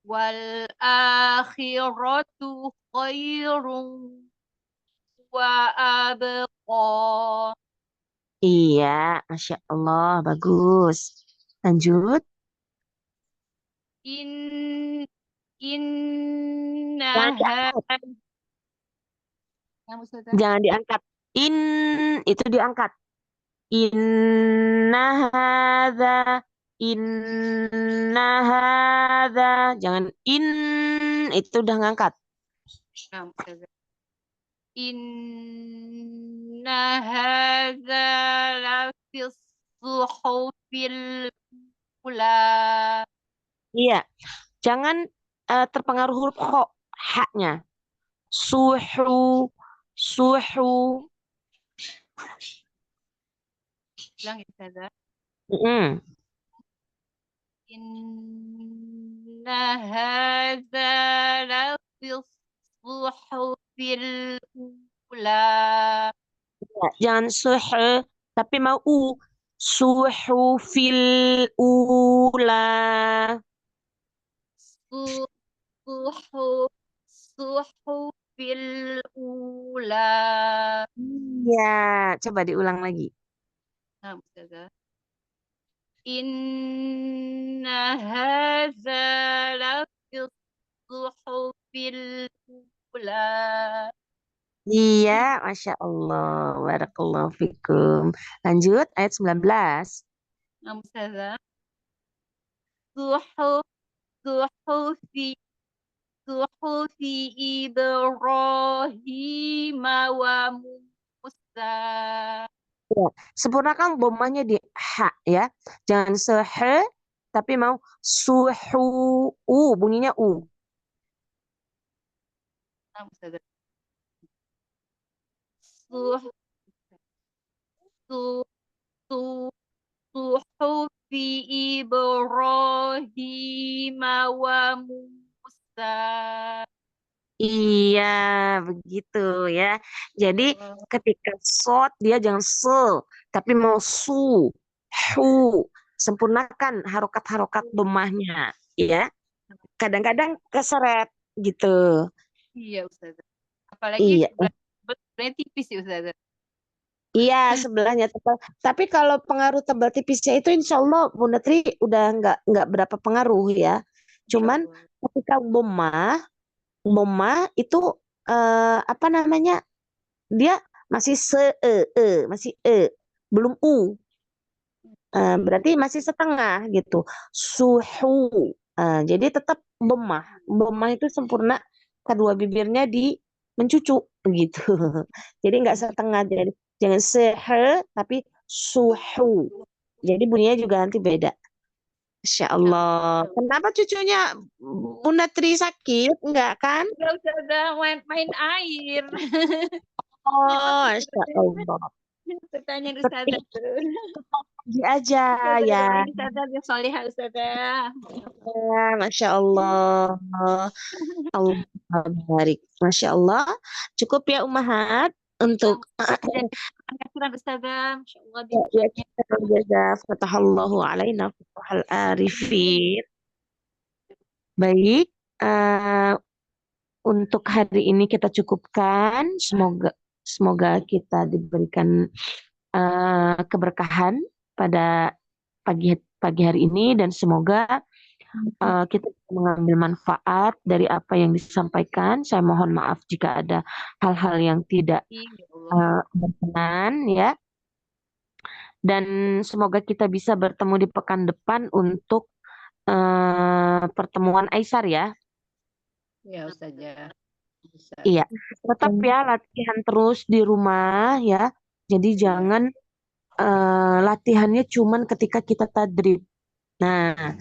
Wal akhiratu khairu wa abqa. Iya, Masya Allah, bagus. Lanjut. In Jangan innaha. diangkat. Ya, Ustazah. Jangan diangkat. In itu diangkat. Inna hadza inna hadza jangan in itu udah ngangkat. Nah, Ustazah. Inna hadza lafis suhufil ula. Iya, jangan terpengaruh huruf kho, haknya. Suhu suhu. Bilang ya Ustazah. Mm-mm. Inna hadza lafis suhufil ula. Ya, jangan suhu tapi mau suhu fil ula. Suhuf suhufil ula. Iya, coba diulang lagi. Nah, Ustazah. Inna hadza lafis suhufil ula. Iya, Masya Allah. Barakallahu fikum. Lanjut, ayat 19. Ustazah. Suhuf suhufi suhufi Ibrahim wa Musa. Ya, sempurnakan bomanya di ha ya. Jangan sehe tapi mau suhu bunyinya u. Ustazah. Suh su su suhufi Ibrahim wa Musa. Iya, begitu ya. Jadi ketika sod dia jangan se, tapi mau su, hu. Sempurnakan harokat-harokat domahnya, ya. Kadang-kadang keseret gitu. Iya Ustazah. Apalagi Iya, sebelahnya tipis ya Ustazah. iya sebelahnya tebal. Tapi kalau pengaruh tebal tipisnya itu insya Allah Bunda Tri udah nggak berapa pengaruh ya. Cuman ketika bomah itu apa namanya? Dia masih masih belum u. Berarti masih setengah gitu. Suhu. Jadi tetap bomah. Bomah itu sempurna kedua bibirnya di mencucu gitu. Jadi nggak setengah. Jadi jangan sehe tapi suhu. Jadi bunyinya juga nanti beda. Masya Allah. Kenapa cucunya Bunda Tri sakit? Enggak kan? Enggak Ustazah, main air. Oh, Masya Allah. Pertanyaan Ustazah terus. Pergi aja ya. Ustazah yang solihah Ustazah. Ya, Masya Allah. Allah barik. Masya Allah. Cukup ya Ummahat untuk Angkatan Ustazah. Masya Allah. ya kita jaza fatahallahu alaina fatahal arifin. Baik. Untuk hari ini kita cukupkan. Semoga kita diberikan keberkahan pada pagi hari ini dan semoga kita mengambil manfaat dari apa yang disampaikan. Saya mohon maaf jika ada hal-hal yang tidak berkenan ya. Dan semoga kita bisa bertemu di pekan depan untuk pertemuan Aisar ya. Ya Ustazah. Bisa. Iya, tetap ya latihan terus di rumah ya. Jadi jangan latihannya cuman ketika kita tadrib. Nah,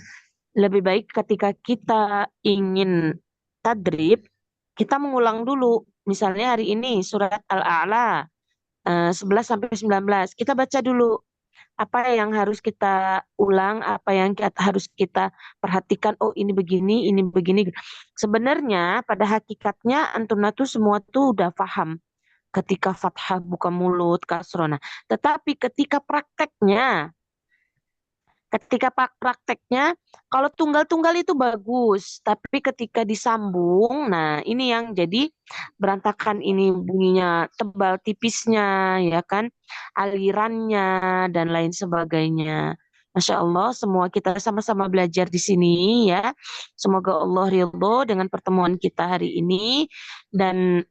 lebih baik ketika kita ingin tadrib, kita mengulang dulu. Misalnya hari ini surat Al-A'la 11 sampai 19. Kita baca dulu apa yang harus kita ulang, apa yang harus kita perhatikan. Oh, ini begini, ini begini. Sebenarnya pada hakikatnya antuna tuh semua tuh udah paham ketika fathah buka mulut kasrona. Tetapi ketika prakteknya kalau tunggal-tunggal itu bagus, tapi ketika disambung, nah ini yang jadi berantakan, ini bunyinya tebal tipisnya, ya kan, alirannya dan lain sebagainya. Masya Allah, semua kita sama-sama belajar di sini ya. Semoga Allah ridho dengan pertemuan kita hari ini dan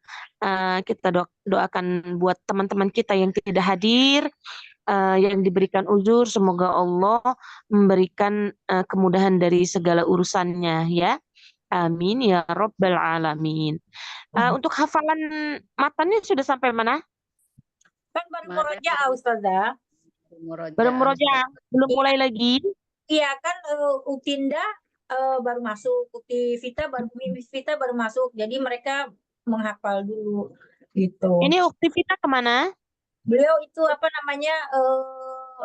kita doakan buat teman-teman kita yang tidak hadir, yang diberikan uzur, semoga Allah memberikan kemudahan dari segala urusannya ya. Amin ya Rabbal Alamin. Untuk hafalan matanya sudah sampai mana? Kan baru murojaah Ustazah. Baru murojaah, belum mulai lagi. Iya kan Utinda baru masuk, Miss Vita baru masuk. Jadi mereka menghafal dulu gitu. Ini Ukti Vita kemana? Beliau itu apa namanya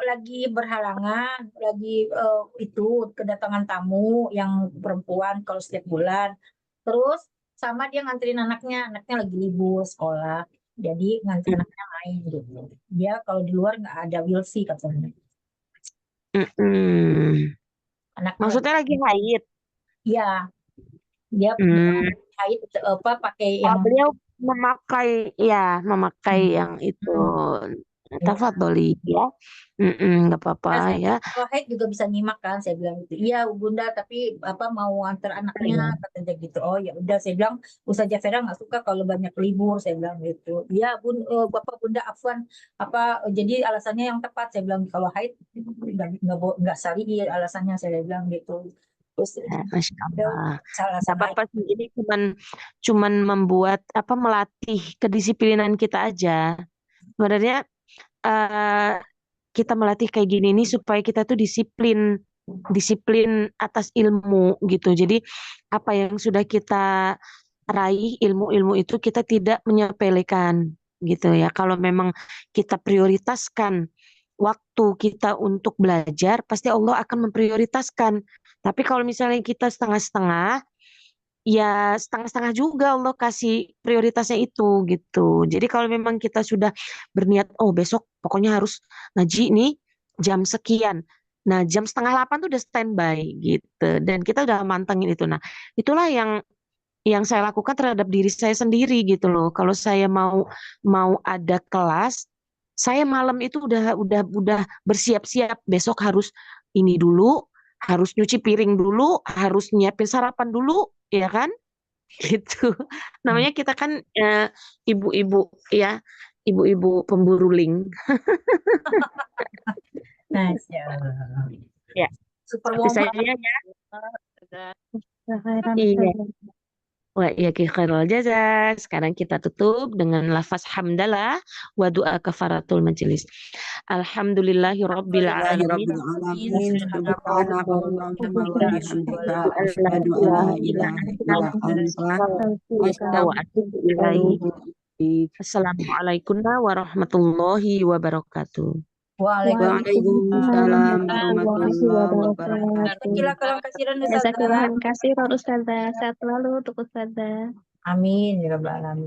lagi berhalangan, lagi itu kedatangan tamu yang perempuan kalau setiap bulan. Terus sama dia nganterin anaknya lagi libur sekolah. Jadi nganterin anaknya main gitu. Dia kalau di luar nggak ada Wilsi katanya. Anaknya Maksudnya lagi haid? Iya, dia haid pakai yang beliau memakai yang itu. Tafadholi ya. Nggak apa-apa ya. Kalau haid juga bisa nyimak kan, saya bilang gitu. Iya Bunda, tapi apa mau antar anaknya katanya gitu. Oh ya udah, saya bilang Ustazah Vera nggak suka kalau banyak libur, saya bilang gitu. Iya Bapak Bunda Afwan, apa jadi alasannya yang tepat, saya bilang kalau haid nggak syar'i alasannya, saya bilang gitu. Terus Masya Allah. salah Nggak sama apa-apa sih, ini cuman membuat melatih kedisiplinan kita aja. Sebenarnya kita melatih kayak gini nih supaya kita tuh disiplin atas ilmu gitu. Jadi apa yang sudah kita raih, ilmu-ilmu itu kita tidak menyepelekan gitu ya. Kalau memang kita prioritaskan waktu kita untuk belajar, pasti Allah akan memprioritaskan. Tapi kalau misalnya kita setengah-setengah, ya setengah-setengah juga Allah kasih prioritasnya itu gitu. Jadi kalau memang kita sudah berniat, oh besok pokoknya harus ngaji nih jam sekian. Nah, jam 7:30 tuh udah standby gitu. Dan kita udah mantengin itu. Nah, itulah yang saya lakukan terhadap diri saya sendiri gitu loh. Kalau saya mau ada kelas, saya malam itu udah bersiap-siap, besok harus ini dulu, harus nyuci piring dulu, harus nyiapin sarapan dulu, ya kan? Gitu. Namanya kita kan ibu-ibu ya, ibu-ibu pemburu link. Masya Allah. Ya, Super itu woman. saja ya. Khairan, Iya. Ustazah. Wa iya khairul jazaa. Sekarang kita tutup dengan lafaz hamdalah wa doa kafaratul majelis. Alhamdulillahi rabbil alamin. Alhamdulillahirrabbilalamin. Subhanakallahumma wa bihamdika asyhadu an la ilaha illa anta Wa atubu ilaihi. Assalamualaikum warahmatullahi wabarakatuh. Waalaikumsalam warahmatullahi wabarakatuh. Jazakallah khairan Ustazah. Jazakallah khairan Ustazah. Sehat selalu untuk Ustazah. Amin ya rabbal alamin.